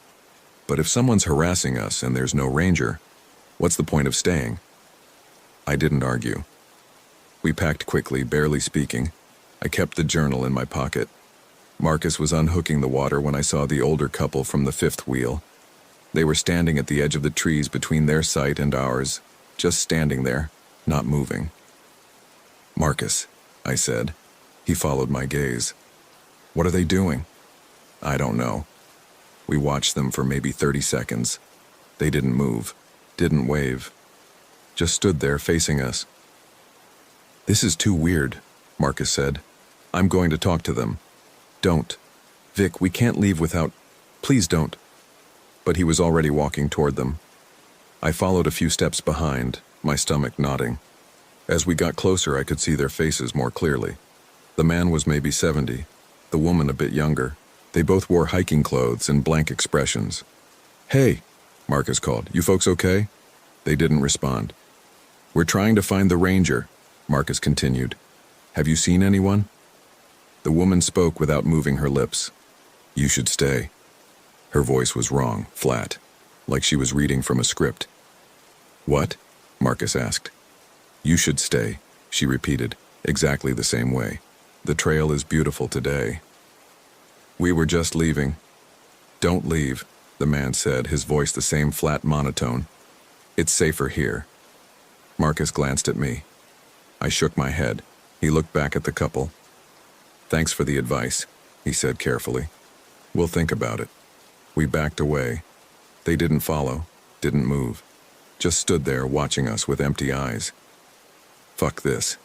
But if someone's harassing us and there's no ranger, what's the point of staying?" I didn't argue. We packed quickly, barely speaking. I kept the journal in my pocket. Marcus was unhooking the water when I saw the older couple from the fifth wheel. They were standing at the edge of the trees between their site and ours, just standing there, not moving. "Marcus," I said. He followed my gaze. "What are they doing?" "I don't know." We watched them for maybe 30 seconds. They didn't move, didn't wave, just stood there facing us. "This is too weird," Marcus said. "I'm going to talk to them." "Don't. Vic, we can't leave without... Please don't." But he was already walking toward them. I followed a few steps behind, my stomach knotting. As we got closer, I could see their faces more clearly. The man was maybe 70, the woman a bit younger. They both wore hiking clothes and blank expressions. "Hey," Marcus called. You folks okay? They didn't respond. We're trying to find the ranger, Marcus continued. Have you seen anyone? The woman spoke without moving her lips. You should stay. Her voice was wrong, flat, like she was reading from a script. What? Marcus asked. You should stay, she repeated, exactly the same way. The trail is beautiful today. We were just leaving. Don't leave, the man said, his voice the same flat monotone. It's safer here. Marcus glanced at me. I shook my head. He looked back at the couple. Thanks for the advice, he said carefully. We'll think about it. We backed away. They didn't follow, didn't move. Just stood there watching us with empty eyes. Fuck this,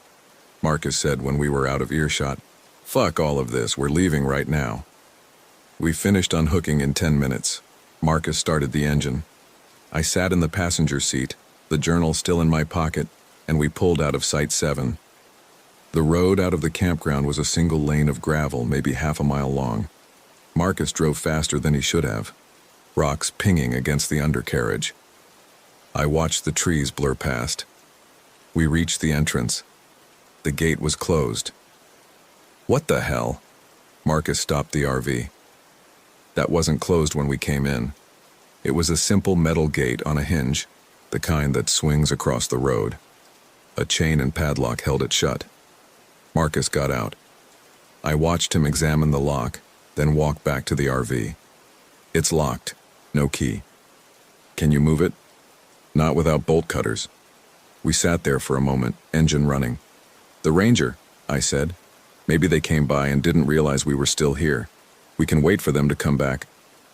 Marcus said when we were out of earshot. Fuck all of this, we're leaving right now. We finished unhooking in 10 minutes. Marcus started the engine. I sat in the passenger seat, the journal still in my pocket, and we pulled out of Site 7. The road out of the campground was a single lane of gravel, maybe half a mile long. Marcus drove faster than he should have, rocks pinging against the undercarriage. I watched the trees blur past. We reached the entrance. The gate was closed. What the hell? Marcus stopped the RV. That wasn't closed when we came in. It was a simple metal gate on a hinge, the kind that swings across the road. A chain and padlock held it shut. Marcus got out. I watched him examine the lock, then walk back to the RV. It's locked. No key. Can you move it? Not without bolt cutters. We sat there for a moment, engine running. The ranger, I said. Maybe they came by and didn't realize we were still here. We can wait for them to come back.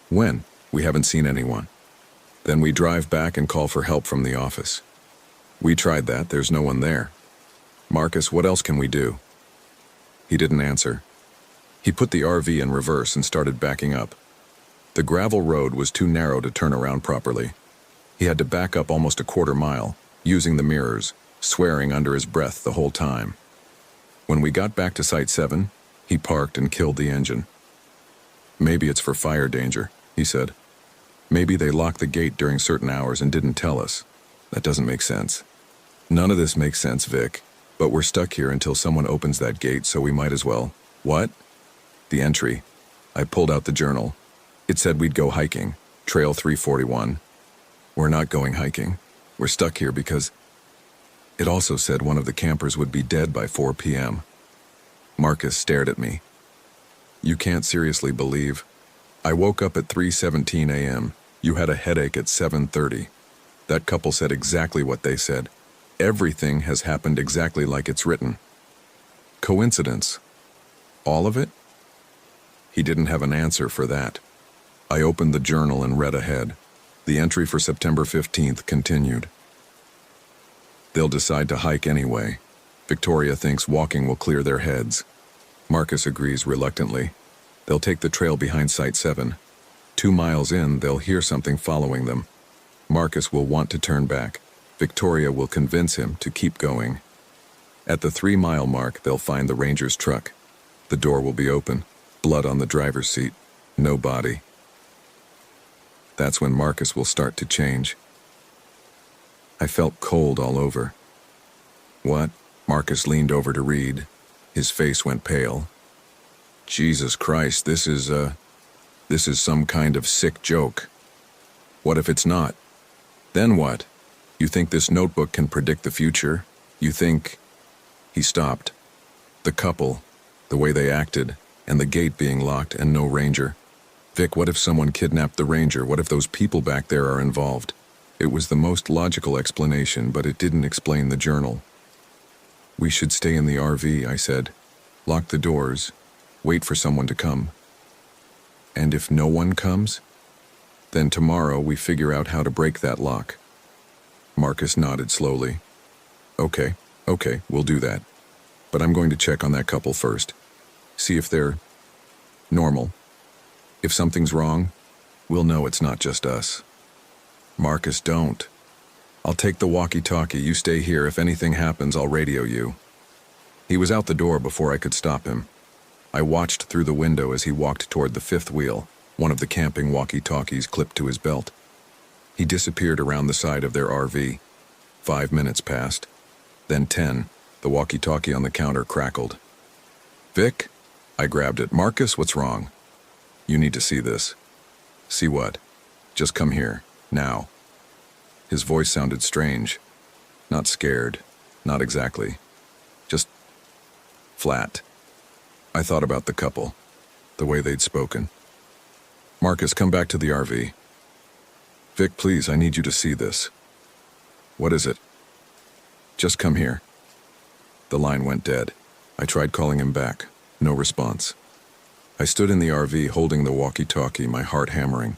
When? We haven't seen anyone. Then we drive back and call for help from the office. We tried that, there's no one there. Marcus, what else can we do? He didn't answer. He put the RV in reverse and started backing up. The gravel road was too narrow to turn around properly. He had to back up almost a quarter mile, using the mirrors, swearing under his breath the whole time. When we got back to Site 7, he parked and killed the engine. Maybe it's for fire danger, he said. Maybe they locked the gate during certain hours and didn't tell us. That doesn't make sense. None of this makes sense, Vic, but we're stuck here until someone opens that gate, so we might as well. What? The entry. I pulled out the journal. It said we'd go hiking, Trail 341. We're not going hiking. We're stuck here because... It also said one of the campers would be dead by 4 p.m. Marcus stared at me. You can't seriously believe. I woke up at 3:17 a.m. You had a headache at 7:30. That couple said exactly what they said. Everything has happened exactly like it's written. Coincidence? All of it? He didn't have an answer for that. I opened the journal and read ahead. The entry for September 15th continued. They'll decide to hike anyway. Victoria thinks walking will clear their heads. Marcus agrees reluctantly. They'll take the trail behind Site 7. 2 miles in, they'll hear something following them. Marcus will want to turn back. Victoria will convince him to keep going. At the 3-mile mark, they'll find the ranger's truck. The door will be open, blood on the driver's seat, no body. That's when Marcus will start to change. I felt cold all over. What? Marcus leaned over to read. His face went pale. Jesus Christ, this is some kind of sick joke. What if it's not? Then what? You think this notebook can predict the future? You think... He stopped. The couple, the way they acted, and the gate being locked and no ranger. Vic, what if someone kidnapped the ranger? What if those people back there are involved? It was the most logical explanation, but it didn't explain the journal. We should stay in the RV, I said. Lock the doors. Wait for someone to come. And if no one comes? Then tomorrow we figure out how to break that lock. Marcus nodded slowly. Okay, we'll do that. But I'm going to check on that couple first. See if they're normal. If something's wrong, we'll know it's not just us. Marcus, don't. I'll take the walkie-talkie. You stay here. If anything happens, I'll radio you. He was out the door before I could stop him. I watched through the window as he walked toward the 5th wheel, one of the camping walkie-talkies clipped to his belt. He disappeared around the side of their RV. 5 minutes passed. Then 10. The walkie-talkie on the counter crackled. "Vic?" I grabbed it. "Marcus, what's wrong?" "You need to see this." "See what?" "Just come here. Now." His voice sounded strange. Not scared. Not exactly. Just flat. I thought about the couple. The way they'd spoken. "Marcus, come back to the RV." "Vic, please, I need you to see this." "What is it?" "Just come here." The line went dead. I tried calling him back. No response. I stood in the RV holding the walkie-talkie, my heart hammering.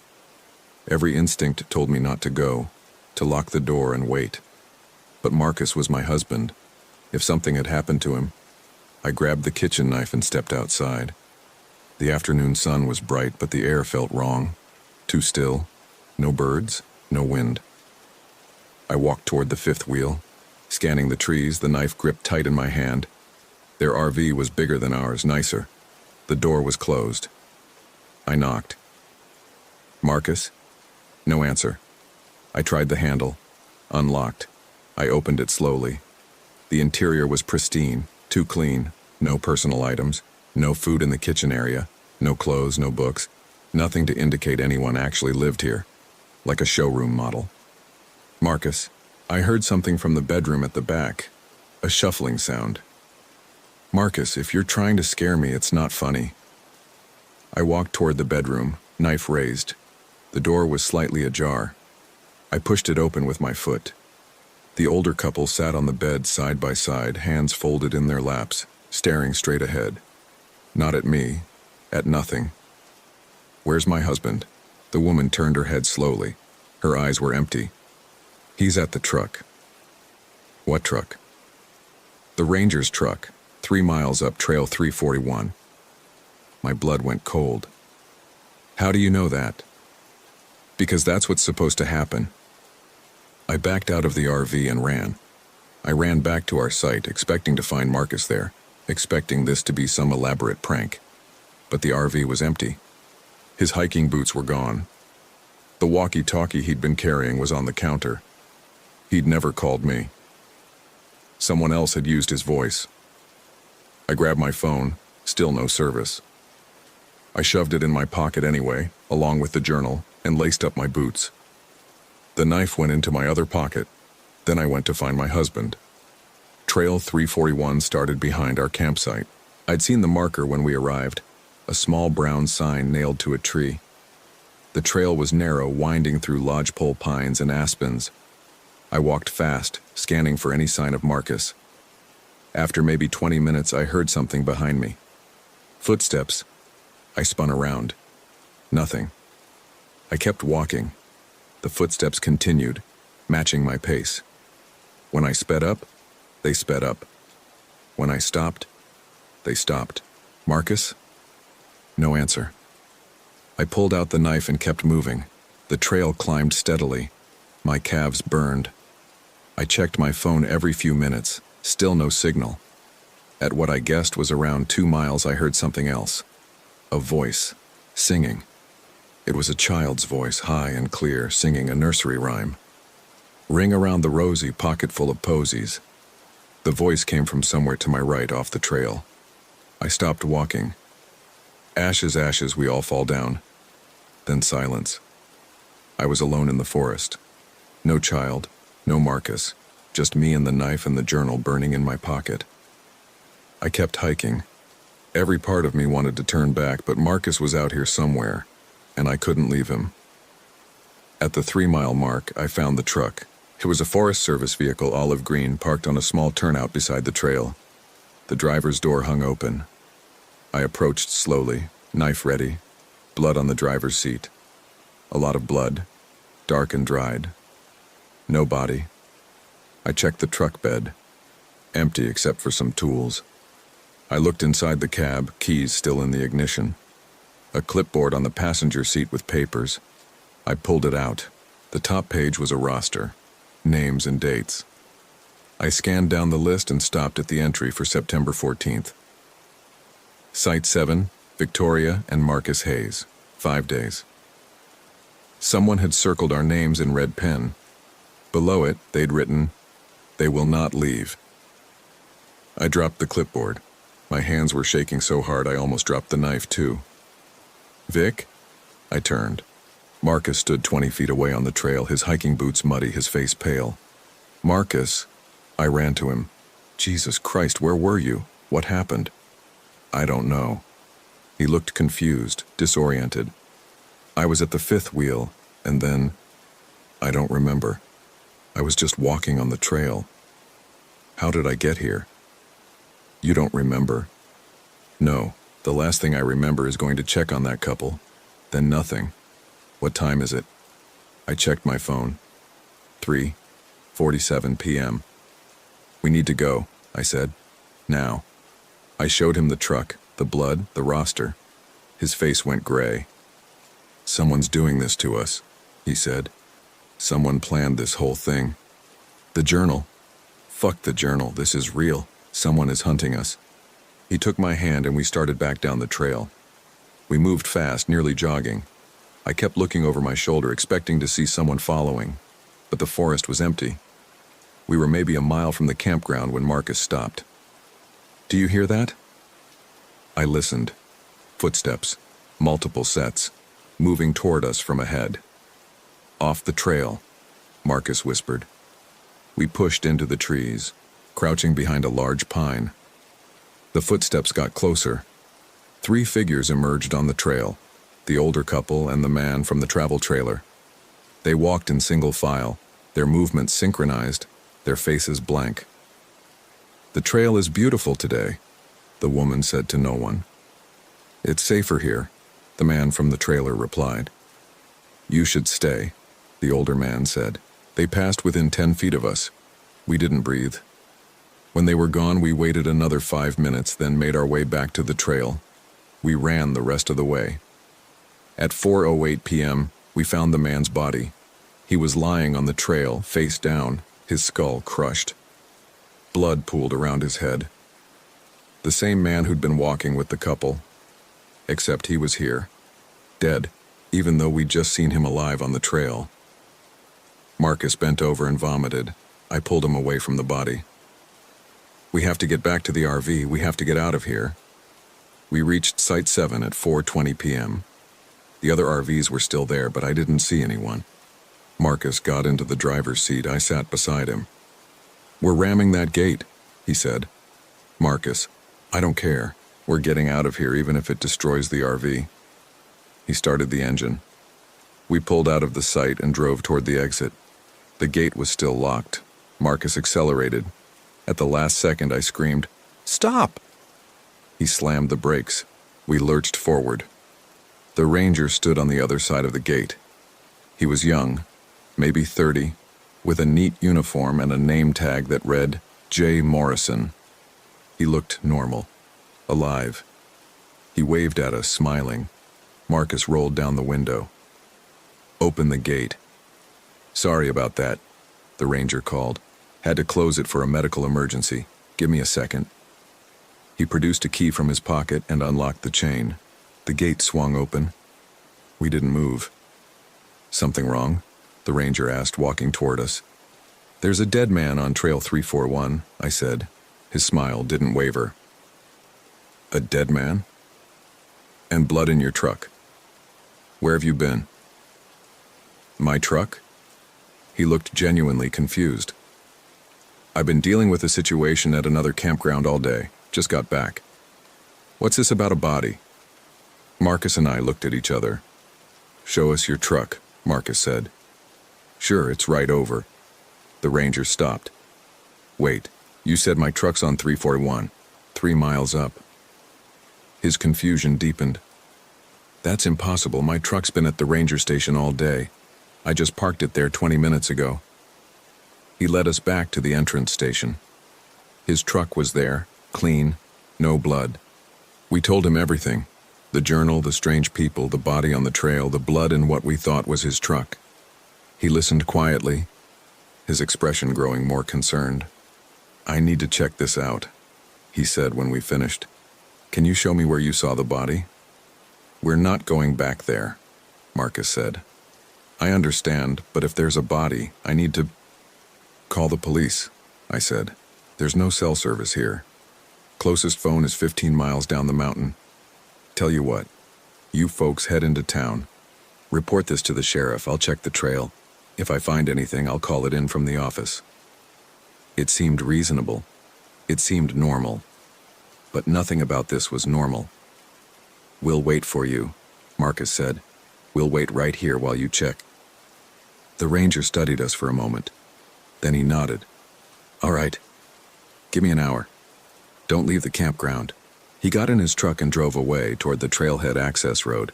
Every instinct told me not to go, to lock the door and wait. But Marcus was my husband. If something had happened to him, I grabbed the kitchen knife and stepped outside. The afternoon sun was bright, but the air felt wrong. Too still. No birds, no wind. I walked toward the fifth wheel, scanning the trees, the knife gripped tight in my hand. Their RV was bigger than ours, nicer. The door was closed. I knocked. "Marcus?" No answer. I tried the handle. Unlocked. I opened it slowly. The interior was pristine, too clean. No personal items, no food in the kitchen area, no clothes, no books, nothing to indicate anyone actually lived here. Like a showroom model. "Marcus?" I heard something from the bedroom at the back. A shuffling sound. "Marcus, if you're trying to scare me, it's not funny." I walked toward the bedroom, knife raised. The door was slightly ajar. I pushed it open with my foot. The older couple sat on the bed side by side, hands folded in their laps, staring straight ahead. Not at me, at nothing. "Where's my husband?" The woman turned her head slowly. Her eyes were empty. "He's at the truck." "What truck?" "The ranger's truck, 3 miles up Trail 341. My blood went cold. "How do you know that?" "Because that's what's supposed to happen." I backed out of the RV and ran. I ran back to our site, expecting to find Marcus there, expecting this to be some elaborate prank. But the RV was empty. His hiking boots were gone. The walkie-talkie he'd been carrying was on the counter. He'd never called me. Someone else had used his voice. I grabbed my phone, still no service. I shoved it in my pocket anyway, along with the journal, and laced up my boots. The knife went into my other pocket. Then I went to find my husband. Trail 341 started behind our campsite. I'd seen the marker when we arrived, a small brown sign nailed to a tree. The trail was narrow, winding through lodgepole pines and aspens. I walked fast, scanning for any sign of Marcus. After maybe 20 minutes, I heard something behind me. Footsteps. I spun around. Nothing. I kept walking. The footsteps continued, matching my pace. When I sped up, they sped up. When I stopped, they stopped. "Marcus?" No answer. I pulled out the knife and kept moving. The trail climbed steadily. My calves burned. I checked my phone every few minutes. Still no signal. At what I guessed was around 2 miles, I heard something else. A voice. Singing. It was a child's voice, high and clear, singing a nursery rhyme. "Ring around the rosy, pocket full of posies." The voice came from somewhere to my right off the trail. I stopped walking. Ashes, ashes, we all fall down. Then silence. I was alone in the forest. No child, no Marcus, just me and the knife and the journal burning in my pocket. I kept hiking. Every part of me wanted to turn back, but Marcus was out here somewhere, and I couldn't leave him. At the 3-mile mark, I found the truck. It was a Forest Service vehicle, olive green, parked on a small turnout beside the trail. The driver's door hung open. I approached slowly, knife ready, blood on the driver's seat. A lot of blood, dark and dried. No body. I checked the truck bed, empty except for some tools. I looked inside the cab, keys still in the ignition. A clipboard on the passenger seat with papers. I pulled it out. The top page was a roster, names and dates. I scanned down the list and stopped at the entry for September 14th. Site 7, Victoria and Marcus Hayes, 5 days. Someone had circled our names in red pen. Below it, they'd written, "They will not leave." I dropped the clipboard. My hands were shaking so hard I almost dropped the knife, too. "Vic?" I turned. Marcus stood 20 feet away on the trail, his hiking boots muddy, his face pale. "Marcus?" I ran to him. "Jesus Christ, where were you? What happened?" "I don't know." He looked confused, disoriented. "I was at the fifth wheel, and then... I don't remember. I was just walking on the trail. How did I get here?" "You don't remember?" "No. The last thing I remember is going to check on that couple. Then nothing. What time is it?" I checked my phone. 3:47 p.m. "We need to go," I said. "Now." I showed him the truck, the blood, the roster. His face went gray. "Someone's doing this to us," he said. "Someone planned this whole thing. The journal. Fuck the journal, this is real. Someone is hunting us." He took my hand and we started back down the trail. We moved fast, nearly jogging. I kept looking over my shoulder, expecting to see someone following, but the forest was empty. We were maybe a mile from the campground when Marcus stopped. "Do you hear that?" I listened. Footsteps, multiple sets, moving toward us from ahead. "Off the trail," Marcus whispered. We pushed into the trees, crouching behind a large pine. The footsteps got closer. 3 figures emerged on the trail, the older couple and the man from the travel trailer. They walked in single file, their movements synchronized, their faces blank. "The trail is beautiful today," the woman said to no one. "It's safer here," the man from the trailer replied. "You should stay," the older man said. They passed within 10 feet of us. We didn't breathe. When they were gone, we waited another 5 minutes, then made our way back to the trail. We ran the rest of the way. At 4:08 p.m., we found the man's body. He was lying on the trail, face down, his skull crushed. Blood pooled around his head. The same man who'd been walking with the couple. Except he was here, dead, even though we'd just seen him alive on the trail. Marcus bent over and vomited. I pulled him away from the body. "We have to get back to the RV. We have to get out of here." We reached Site 7 at 4:20 p.m. The other RVs were still there, but I didn't see anyone. Marcus got into the driver's seat. I sat beside him. "We're ramming that gate," he said. "Marcus, I don't care. We're getting out of here even if it destroys the RV." He started the engine. We pulled out of the site and drove toward the exit. The gate was still locked. Marcus accelerated. At the last second, I screamed, "Stop!" He slammed the brakes. We lurched forward. The ranger stood on the other side of the gate. He was young, maybe 30, with a neat uniform and a name tag that read J. Morrison. He looked normal, alive. He waved at us, smiling. Marcus rolled down the window. "Open the gate." "Sorry about that," the ranger called. "Had to close it for a medical emergency. Give me a second." He produced a key from his pocket and unlocked the chain. The gate swung open. We didn't move. "Something wrong?" the ranger asked, walking toward us. "There's a dead man on Trail 341, I said. His smile didn't waver. "A dead man? And blood in your truck. Where have you been?" "My truck?" He looked genuinely confused. "I've been dealing with a situation at another campground all day. Just got back." "What's this about a body?" Marcus and I looked at each other. "Show us your truck," Marcus said. "Sure, it's right over." The ranger stopped. "Wait, you said my truck's on 341, 3 miles up." His confusion deepened. "That's impossible. My truck's been at the ranger station all day. I just parked it there 20 minutes ago." He led us back to the entrance station. His truck was there, clean, no blood. We told him everything. The journal, the strange people, the body on the trail, the blood in what we thought was his truck. He listened quietly, his expression growing more concerned. "I need to check this out," he said when we finished. "Can you show me where you saw the body?" "We're not going back there," Marcus said. I understand, but if there's a body, I need to call the police, I said. There's no cell service here. Closest phone is 15 miles down the mountain. Tell you what, you folks head into town. Report this to the sheriff, I'll check the trail. If I find anything, I'll call it in from the office. It seemed reasonable. It seemed normal. But nothing about this was normal. We'll wait for you, Marcus said. We'll wait right here while you check. The ranger studied us for a moment. Then he nodded. All right. Give me an hour. Don't leave the campground. He got in his truck and drove away toward the trailhead access road.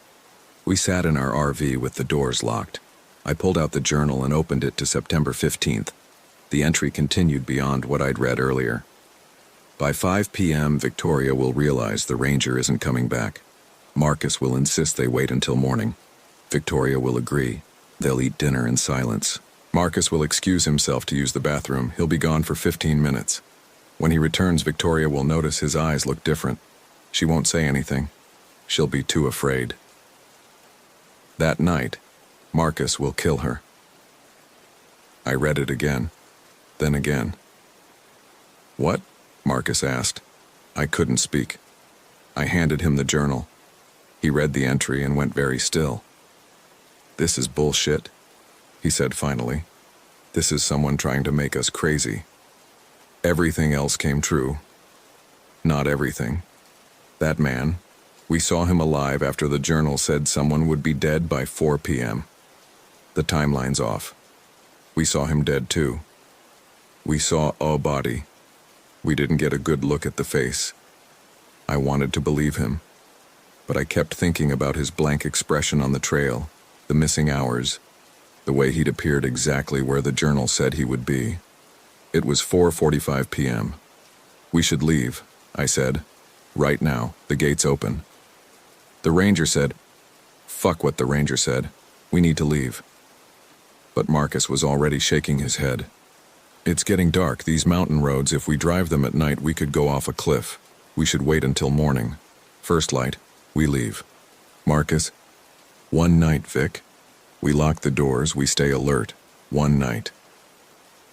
We sat in our RV with the doors locked. I pulled out the journal and opened it to September 15th. The entry continued beyond what I'd read earlier. By 5 p.m., Victoria will realize the ranger isn't coming back. Marcus will insist they wait until morning. Victoria will agree. They'll eat dinner in silence. Marcus will excuse himself to use the bathroom. He'll be gone for 15 minutes. When he returns, Victoria will notice his eyes look different. She won't say anything. She'll be too afraid. That night, Marcus will kill her. I read it again, then again. What? Marcus asked. I couldn't speak. I handed him the journal. He read the entry and went very still. This is bullshit, he said finally. This is someone trying to make us crazy. Everything else came true. Not everything. That man, we saw him alive after the journal said someone would be dead by 4 p.m. The timeline's off. We saw him dead too. We saw a body. We didn't get a good look at the face. I wanted to believe him, but I kept thinking about his blank expression on the trail, the missing hours, the way he'd appeared exactly where the journal said he would be. It was 4:45 p.m. We should leave, I said. Right now, the gate's open. The ranger said, fuck what the ranger said. We need to leave. But Marcus was already shaking his head. It's getting dark. These mountain roads, if we drive them at night, we could go off a cliff. We should wait until morning. First light, we leave. Marcus, one night, Vic. We lock the doors, we stay alert. One night.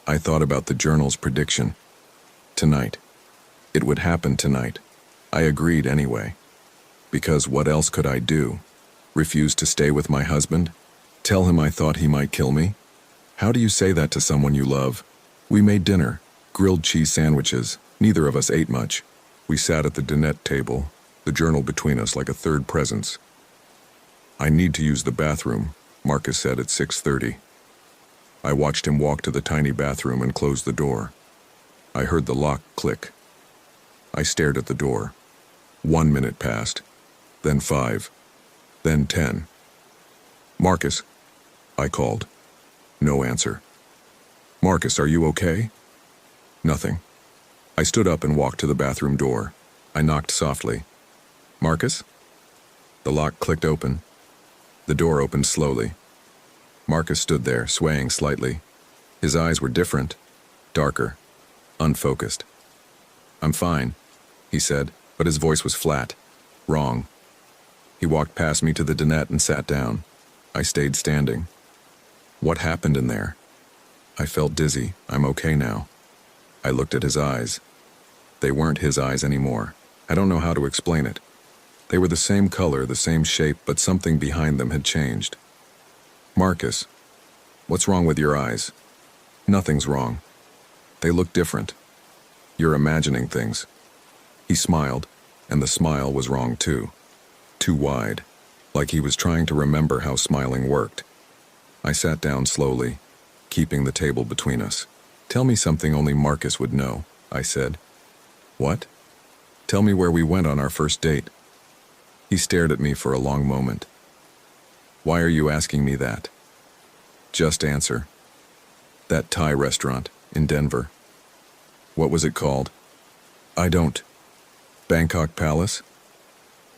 I thought about the journal's prediction. Tonight. It would happen tonight. I agreed anyway. Because what else could I do? Refuse to stay with my husband? Tell him I thought he might kill me? How do you say that to someone you love? We made dinner, grilled cheese sandwiches. Neither of us ate much. We sat at the dinette table, the journal between us like a third presence. I need to use the bathroom, Marcus said at 6:30. I watched him walk to the tiny bathroom and close the door. I heard the lock click. I stared at the door. 1 minute passed, then 5, then 10. Marcus, I called. No answer. Marcus, are you okay? Nothing. I stood up and walked to the bathroom door. I knocked softly. Marcus? The lock clicked open. The door opened slowly. Marcus stood there, swaying slightly. His eyes were different, darker, unfocused. I'm fine, he said, but his voice was flat, wrong. He walked past me to the dinette and sat down. I stayed standing. What happened in there? I felt dizzy. I'm okay now. I looked at his eyes. They weren't his eyes anymore. I don't know how to explain it. They were the same color, the same shape, but something behind them had changed. Marcus, what's wrong with your eyes? Nothing's wrong. They look different. You're imagining things. He smiled, and the smile was wrong too. Too wide, like he was trying to remember how smiling worked. I sat down slowly, keeping the table between us. Tell me something only Marcus would know, I said. What? Tell me where we went on our first date. He stared at me for a long moment. Why are you asking me that? Just answer. That Thai restaurant in Denver. What was it called? I don't. Bangkok Palace?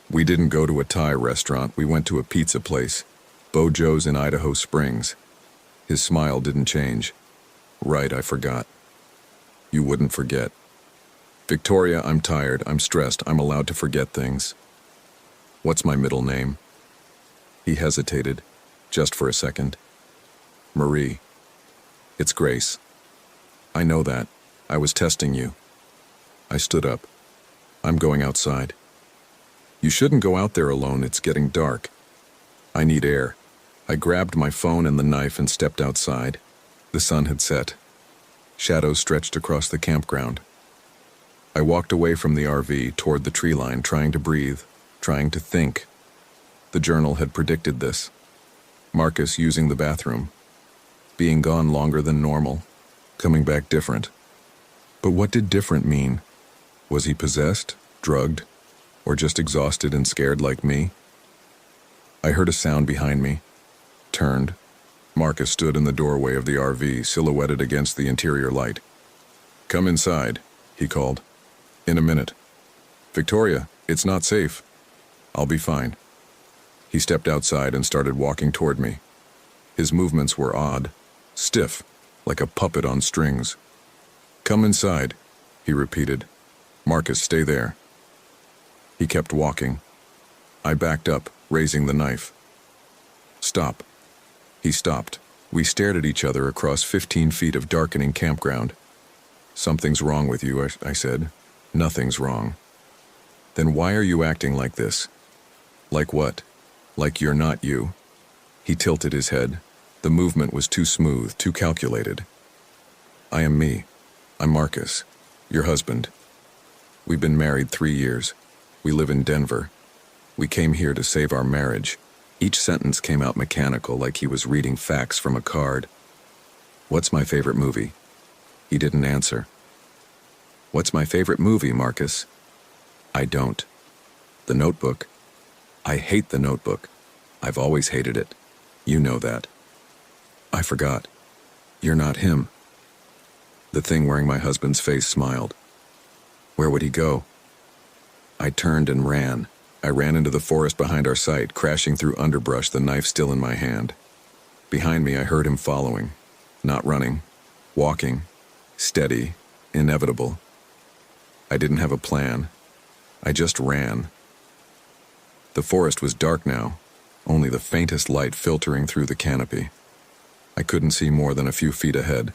We didn't go to a Thai restaurant, we went to a pizza place. Bojo's in Idaho Springs. His smile didn't change. Right, I forgot. You wouldn't forget. Victoria, I'm tired, I'm stressed, I'm allowed to forget things. What's my middle name? He hesitated, just for a second. Marie. It's Grace. I know that. I was testing you. I stood up. I'm going outside. You shouldn't go out there alone. It's getting dark. I need air. I grabbed my phone and the knife and stepped outside. The sun had set. Shadows stretched across the campground. I walked away from the RV toward the tree line, trying to breathe, trying to think. The journal had predicted this. Marcus using the bathroom. Being gone longer than normal. Coming back different. But what did different mean? Was he possessed, drugged, or just exhausted and scared like me? I heard a sound behind me. Turned. Marcus stood in the doorway of the RV, silhouetted against the interior light. "Come inside," he called. "In a minute." "Victoria, it's not safe." "I'll be fine." He stepped outside and started walking toward me. His movements were odd, stiff, like a puppet on strings. "Come inside," he repeated. "Marcus, stay there." He kept walking. I backed up, raising the knife. "Stop." He stopped. We stared at each other across 15 feet of darkening campground. "Something's wrong with you," I said. "Nothing's wrong." "Then why are you acting like this?" "Like what? Like you're not you?" He tilted his head. The movement was too smooth, too calculated. "I am me. I'm Marcus, your husband. We've been married 3 years. We live in Denver. We came here to save our marriage." Each sentence came out mechanical, like he was reading facts from a card. "What's my favorite movie?" He didn't answer. "What's my favorite movie, Marcus?" "I don't." "The Notebook?" "I hate The Notebook. I've always hated it. You know that." "I forgot. You're not him." The thing wearing my husband's face smiled. "Where would he go?" I turned and ran. I ran into the forest behind our site, crashing through underbrush, the knife still in my hand. Behind me, I heard him following. Not running. Walking. Steady. Inevitable. I didn't have a plan. I just ran. The forest was dark now, only the faintest light filtering through the canopy. I couldn't see more than a few feet ahead.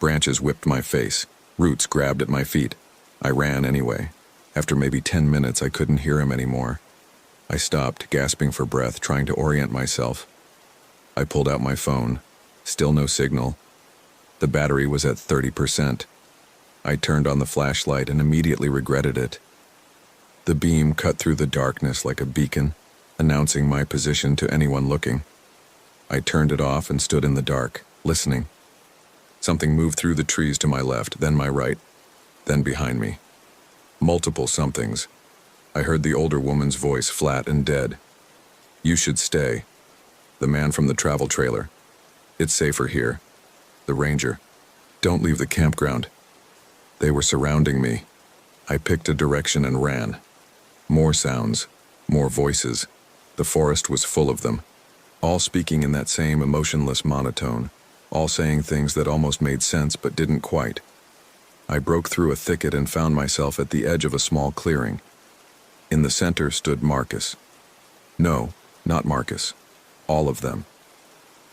Branches whipped my face. Roots grabbed at my feet. I ran anyway. After maybe 10 minutes, I couldn't hear him anymore. I stopped, gasping for breath, trying to orient myself. I pulled out my phone. Still no signal. The battery was at 30%. I turned on the flashlight and immediately regretted it. The beam cut through the darkness like a beacon, announcing my position to anyone looking. I turned it off and stood in the dark, listening. Something moved through the trees to my left, then my right, then behind me. Multiple somethings. I heard the older woman's voice, flat and dead. "You should stay." The man from the travel trailer. "It's safer here." The ranger. "Don't leave the campground." They were surrounding me. I picked a direction and ran. More sounds, more voices. The forest was full of them, all speaking in that same emotionless monotone, all saying things that almost made sense but didn't quite. I broke through a thicket and found myself at the edge of a small clearing. In the center stood Marcus. No, not Marcus. All of them.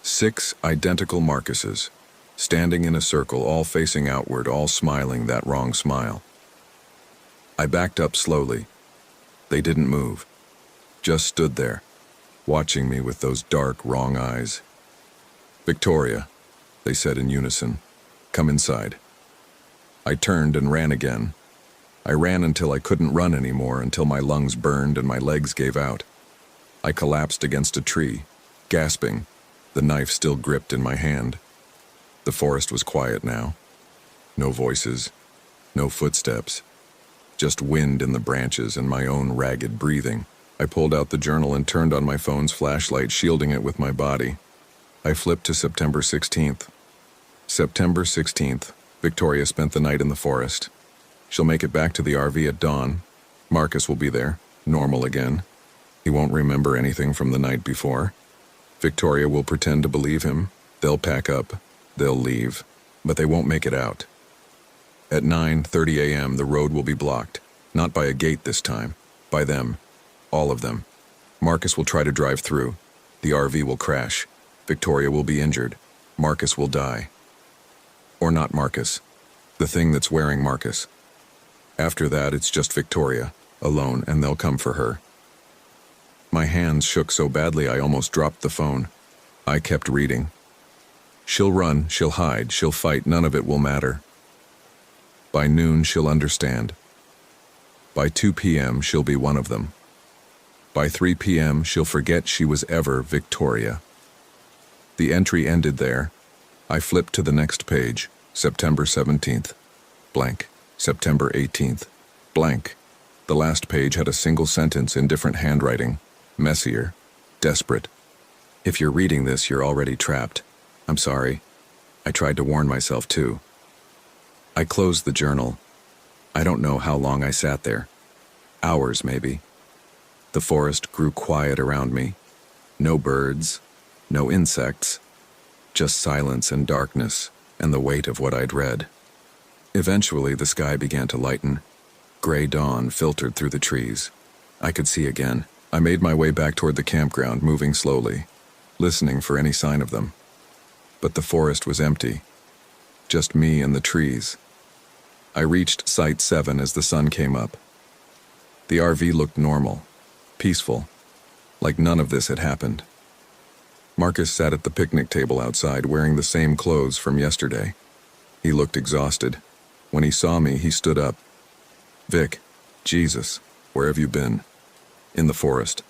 6 identical Marcuses, standing in a circle, all facing outward, all smiling that wrong smile. I backed up slowly. They didn't move. Just stood there, watching me with those dark, wrong eyes. "Victoria," they said in unison. "Come inside." I turned and ran again. I ran until I couldn't run anymore, until my lungs burned and my legs gave out. I collapsed against a tree, gasping, the knife still gripped in my hand. The forest was quiet now. No voices, no footsteps, just wind in the branches and my own ragged breathing. I pulled out the journal and turned on my phone's flashlight, shielding it with my body. I flipped to September 16th. September 16th. Victoria spent the night in the forest. She'll make it back to the RV at dawn. Marcus will be there, normal again. He won't remember anything from the night before. Victoria will pretend to believe him. They'll pack up. They'll leave. But they won't make it out. At 9:30 a.m., the road will be blocked. Not by a gate this time. By them. All of them. Marcus will try to drive through. The RV will crash. Victoria will be injured. Marcus will die. Or not Marcus. The thing that's wearing Marcus. After that, it's just Victoria, alone, and they'll come for her. My hands shook so badly I almost dropped the phone. I kept reading. She'll run, she'll hide, she'll fight, none of it will matter. By noon, she'll understand. By 2 p.m., she'll be one of them. By 3 p.m., she'll forget she was ever Victoria. The entry ended there. I flipped to the next page, September 17th, blank, September 18th, blank. The last page had a single sentence in different handwriting, messier, desperate. If you're reading this, you're already trapped. I'm sorry. I tried to warn myself too. I closed the journal. I don't know how long I sat there. Hours, maybe. The forest grew quiet around me. No birds, no insects, just silence and darkness and the weight of what I'd read. Eventually, the sky began to lighten. Gray dawn filtered through the trees. I could see again. I made my way back toward the campground, moving slowly, listening for any sign of them. But the forest was empty. Just me and the trees. I reached Site 7 as the sun came up. The RV looked normal, peaceful, like none of this had happened. Marcus sat at the picnic table outside wearing the same clothes from yesterday. He looked exhausted. When he saw me, he stood up. Vic, Jesus, where have you been? In the forest.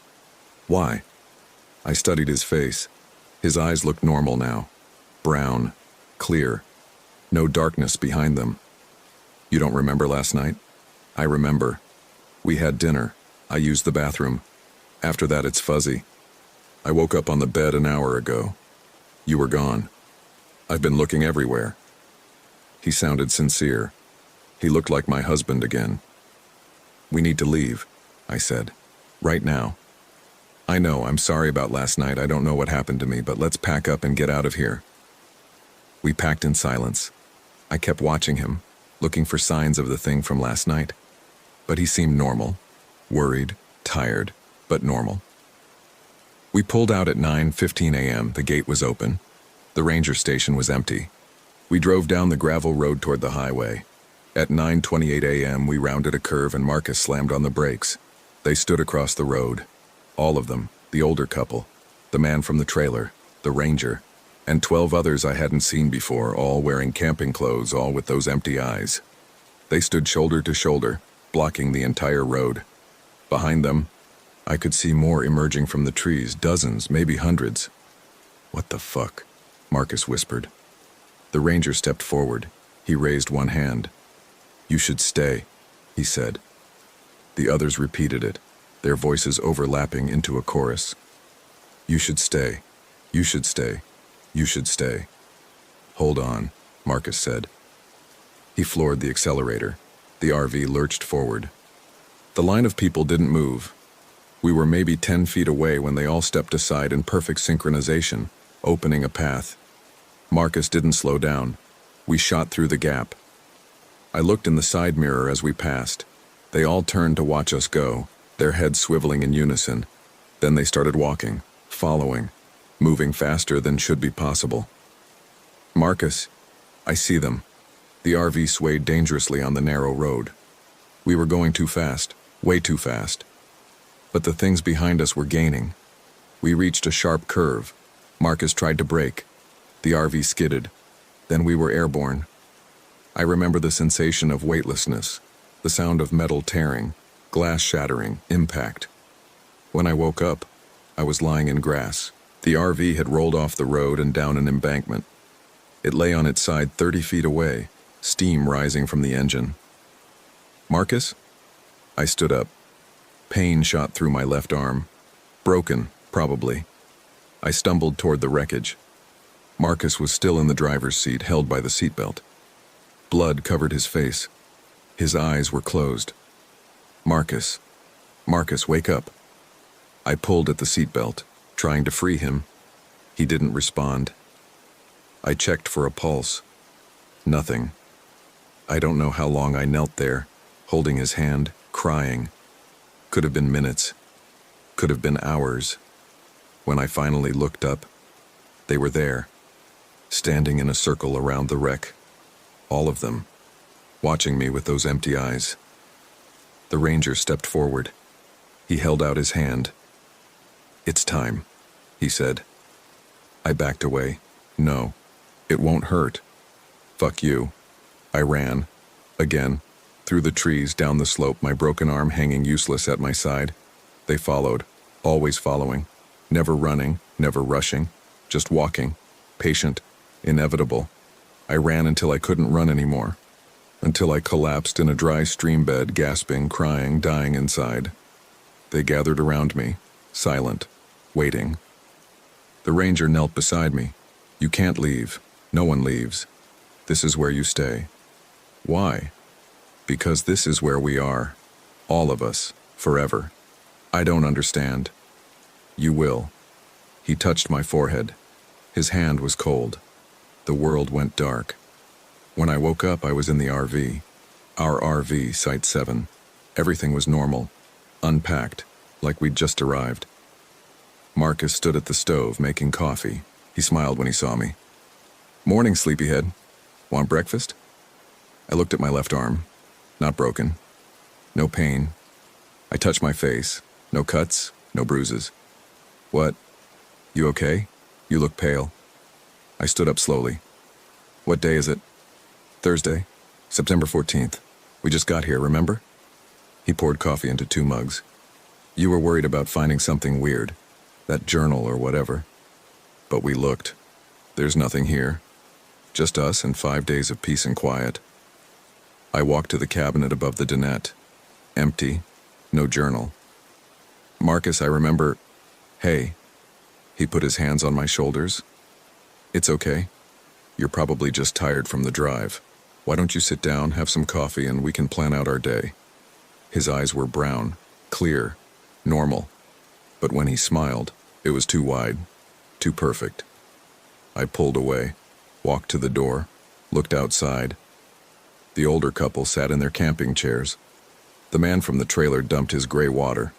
Why? I studied his face. His eyes looked normal now. Brown, clear, no darkness behind them. You don't remember last night? I remember. We had dinner. I used the bathroom. After that, it's fuzzy. I woke up on the bed an hour ago. You were gone. I've been looking everywhere. He sounded sincere. He looked like my husband again. We need to leave, I said. Right now. I know, I'm sorry about last night. I don't know what happened to me, but let's pack up and get out of here. We packed in silence. I kept watching him, looking for signs of the thing from last night. But he seemed normal, worried, tired, but normal. We pulled out at 9:15 a.m. The gate was open. The ranger station was empty. We drove down the gravel road toward the highway. At 9:28 a.m., we rounded a curve and Marcus slammed on the brakes. They stood across the road. All of them, the older couple, the man from the trailer, the ranger, and 12 others I hadn't seen before, all wearing camping clothes, all with those empty eyes. They stood shoulder to shoulder, blocking the entire road. Behind them, I could see more emerging from the trees, dozens, maybe hundreds. What the fuck? Marcus whispered. The ranger stepped forward. He raised one hand. You should stay, he said. The others repeated it, their voices overlapping into a chorus. You should stay. You should stay. You should stay. Hold on, Marcus said. He floored the accelerator. The RV lurched forward. The line of people didn't move. We were maybe 10 feet away when they all stepped aside in perfect synchronization, opening a path. Marcus didn't slow down. We shot through the gap. I looked in the side mirror as we passed. They all turned to watch us go, their heads swiveling in unison. Then they started walking, following, moving faster than should be possible. Marcus, I see them. The RV swayed dangerously on the narrow road. We were going too fast, way too fast. But the things behind us were gaining. We reached a sharp curve. Marcus tried to brake. The RV skidded. Then we were airborne. I remember the sensation of weightlessness, the sound of metal tearing, glass shattering, impact. When I woke up, I was lying in grass. The RV had rolled off the road and down an embankment. It lay on its side 30 feet away, steam rising from the engine. Marcus? I stood up. Pain shot through my left arm. Broken, probably. I stumbled toward the wreckage. Marcus was still in the driver's seat, held by the seatbelt. Blood covered his face. His eyes were closed. Marcus. Marcus, wake up. I pulled at the seatbelt, trying to free him. He didn't respond. I checked for a pulse. Nothing. I don't know how long I knelt there, holding his hand, crying. Could have been minutes. Could have been hours. When I finally looked up, they were there. standing in a circle around the wreck. All of them, watching me with those empty eyes. The ranger stepped forward. He held out his hand. "It's time," he said. I backed away. "No, it won't hurt." "Fuck you." I ran, again, through the trees, down the slope, my broken arm hanging useless at my side. They followed, always following, never running, never rushing, just walking, patient, inevitable. I ran until I couldn't run anymore, until I collapsed in a dry stream bed, gasping, crying, dying inside. They gathered around me, silent, waiting. The ranger knelt beside me. "You can't leave. No one leaves. This is where you stay." "Why?" "Because this is where we are. All of us. Forever." "I don't understand." "You will." He touched my forehead. His hand was cold. The world went dark. When I woke up, I was in the RV. Our RV, Site 7. Everything was normal, unpacked, like we'd just arrived. Marcus stood at the stove making coffee. He smiled when he saw me. "Morning, sleepyhead. Want breakfast?" I looked at my left arm. Not broken. No pain. I touched my face. No cuts, no bruises. "What? You okay? You look pale." I stood up slowly. "What day is it?" "Thursday, September 14th. We just got here, remember?" He poured coffee into 2 mugs. "You were worried about finding something weird. That journal or whatever. But we looked. There's nothing here. Just us and 5 days of peace and quiet." I walked to the cabinet above the dinette. Empty. No journal. "Marcus, I remember..." "Hey." He put his hands on my shoulders. "It's okay. You're probably just tired from the drive. Why don't you sit down, have some coffee, and we can plan out our day." His eyes were brown, clear, normal. But when he smiled, it was too wide, too perfect. I pulled away, walked to the door, looked outside. The older couple sat in their camping chairs. The man from the trailer dumped his gray water.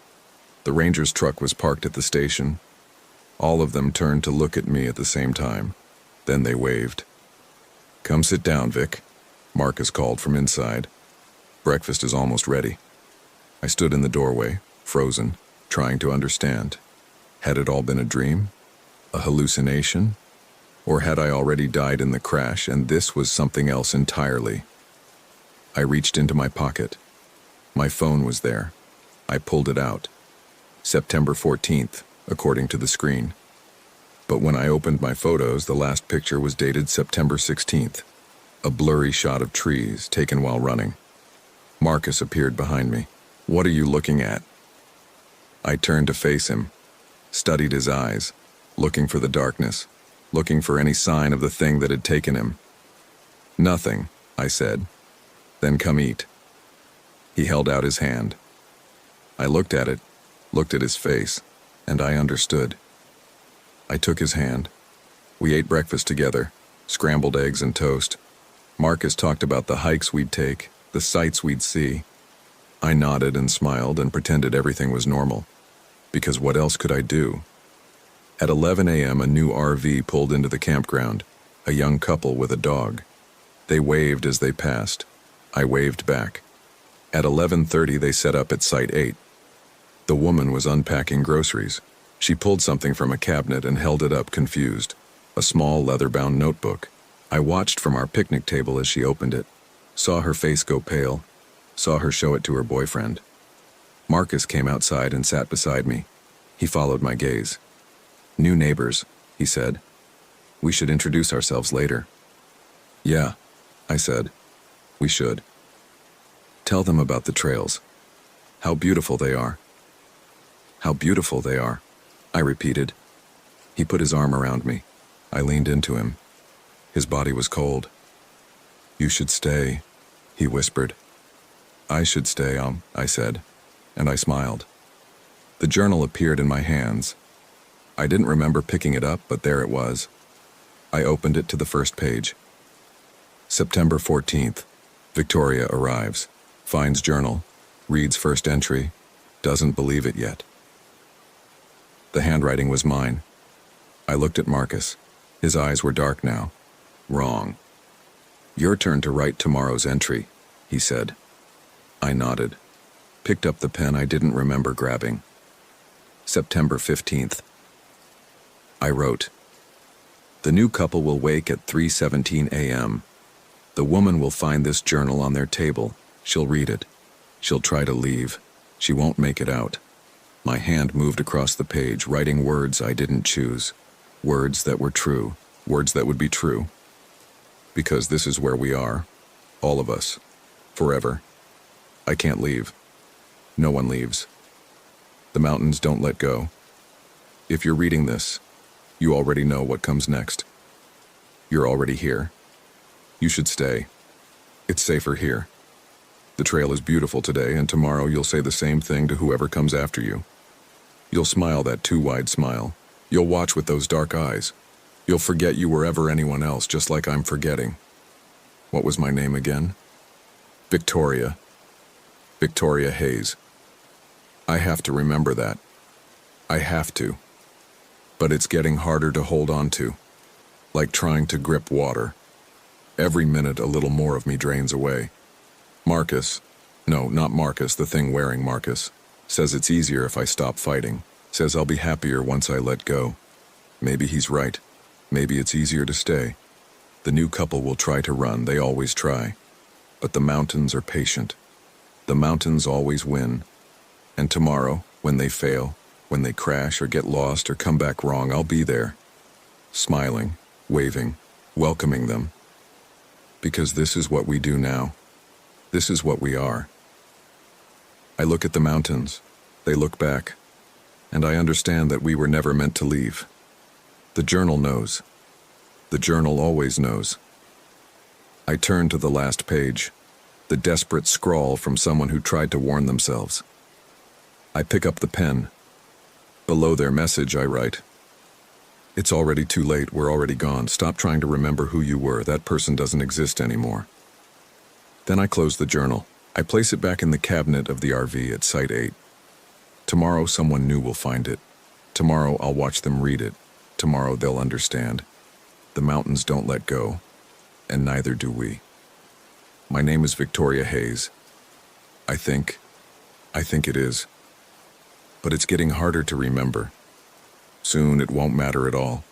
The ranger's truck was parked at the station. All of them turned to look at me at the same time. Then they waved. "Come sit down, Vic," Marcus called from inside. "Breakfast is almost ready." I stood in the doorway, frozen, trying to understand. Had it all been a dream? A hallucination? Or had I already died in the crash and this was something else entirely? I reached into my pocket. My phone was there. I pulled it out. September 14th, according to the screen. But when I opened my photos, the last picture was dated September 16th. A blurry shot of trees taken while running. Marcus appeared behind me. "What are you looking at?" I turned to face him, studied his eyes, looking for the darkness, looking for any sign of the thing that had taken him. "Nothing," I said. "Then come eat." He held out his hand. I looked at it, looked at his face, and I understood. I took his hand. We ate breakfast together, scrambled eggs and toast. Marcus talked about the hikes we'd take, the sights we'd see. I nodded and smiled and pretended everything was normal. Because what else could I do? At 11 a.m., a new RV pulled into the campground, a young couple with a dog. They waved as they passed. I waved back. At 11:30, they set up at Site 8. The woman was unpacking groceries. She pulled something from a cabinet and held it up, confused. A small leather-bound notebook. I watched from our picnic table as she opened it. Saw her face go pale. Saw her show it to her boyfriend. Marcus came outside and sat beside me. He followed my gaze. "New neighbors," he said. "We should introduce ourselves later." "Yeah," I said. "We should." "Tell them about the trails. How beautiful they are." "How beautiful they are," I repeated. He put his arm around me. I leaned into him. His body was cold. "You should stay," he whispered. "I should stay," I said, and I smiled. The journal appeared in my hands. I didn't remember picking it up, but there it was. I opened it to the first page. September 14th. Victoria arrives. Finds journal. Reads first entry. Doesn't believe it yet. The handwriting was mine. I looked at Marcus. His eyes were dark now, Wrong. Your turn to write tomorrow's entry, he said. I nodded, picked up the pen I didn't remember grabbing. September 15th. I wrote, "The new couple will wake at 3:17 a.m. The woman will find this journal on their table. She'll read it. She'll try to leave. She won't make it out." My hand moved across the page, writing words I didn't choose. Words that were true. Words that would be true. Because this is where we are. All of us. Forever. I can't leave. No one leaves. The mountains don't let go. If you're reading this, you already know what comes next. You're already here. You should stay. It's safer here. The trail is beautiful today, and tomorrow you'll say the same thing to whoever comes after you. You'll smile that too wide smile. You'll watch with those dark eyes. You'll forget you were ever anyone else, just like I'm forgetting. What was my name again? Victoria. Victoria Hayes. I have to remember that. I have to. But it's getting harder to hold on to. Like trying to grip water. Every minute a little more of me drains away. Marcus, no, not Marcus, the thing wearing Marcus, says it's easier if I stop fighting. Says I'll be happier once I let go. Maybe he's right. Maybe it's easier to stay. The new couple will try to run, they always try. But the mountains are patient. The mountains always win. And tomorrow, when they fail, when they crash or get lost or come back wrong, I'll be there. Smiling, waving, welcoming them. Because this is what we do now. This is what we are. I look at the mountains. They look back. And I understand that we were never meant to leave. The journal knows. The journal always knows. I turn to the last page, the desperate scrawl from someone who tried to warn themselves. I pick up the pen. Below their message, I write, "It's already too late, we're already gone. Stop trying to remember who you were. That person doesn't exist anymore." Then I close the journal. I place it back in the cabinet of the RV at Site 8. Tomorrow someone new will find it. Tomorrow I'll watch them read it. Tomorrow they'll understand. The mountains don't let go, and neither do we. My name is Victoria Hayes. I think it is. But it's getting harder to remember. Soon it won't matter at all.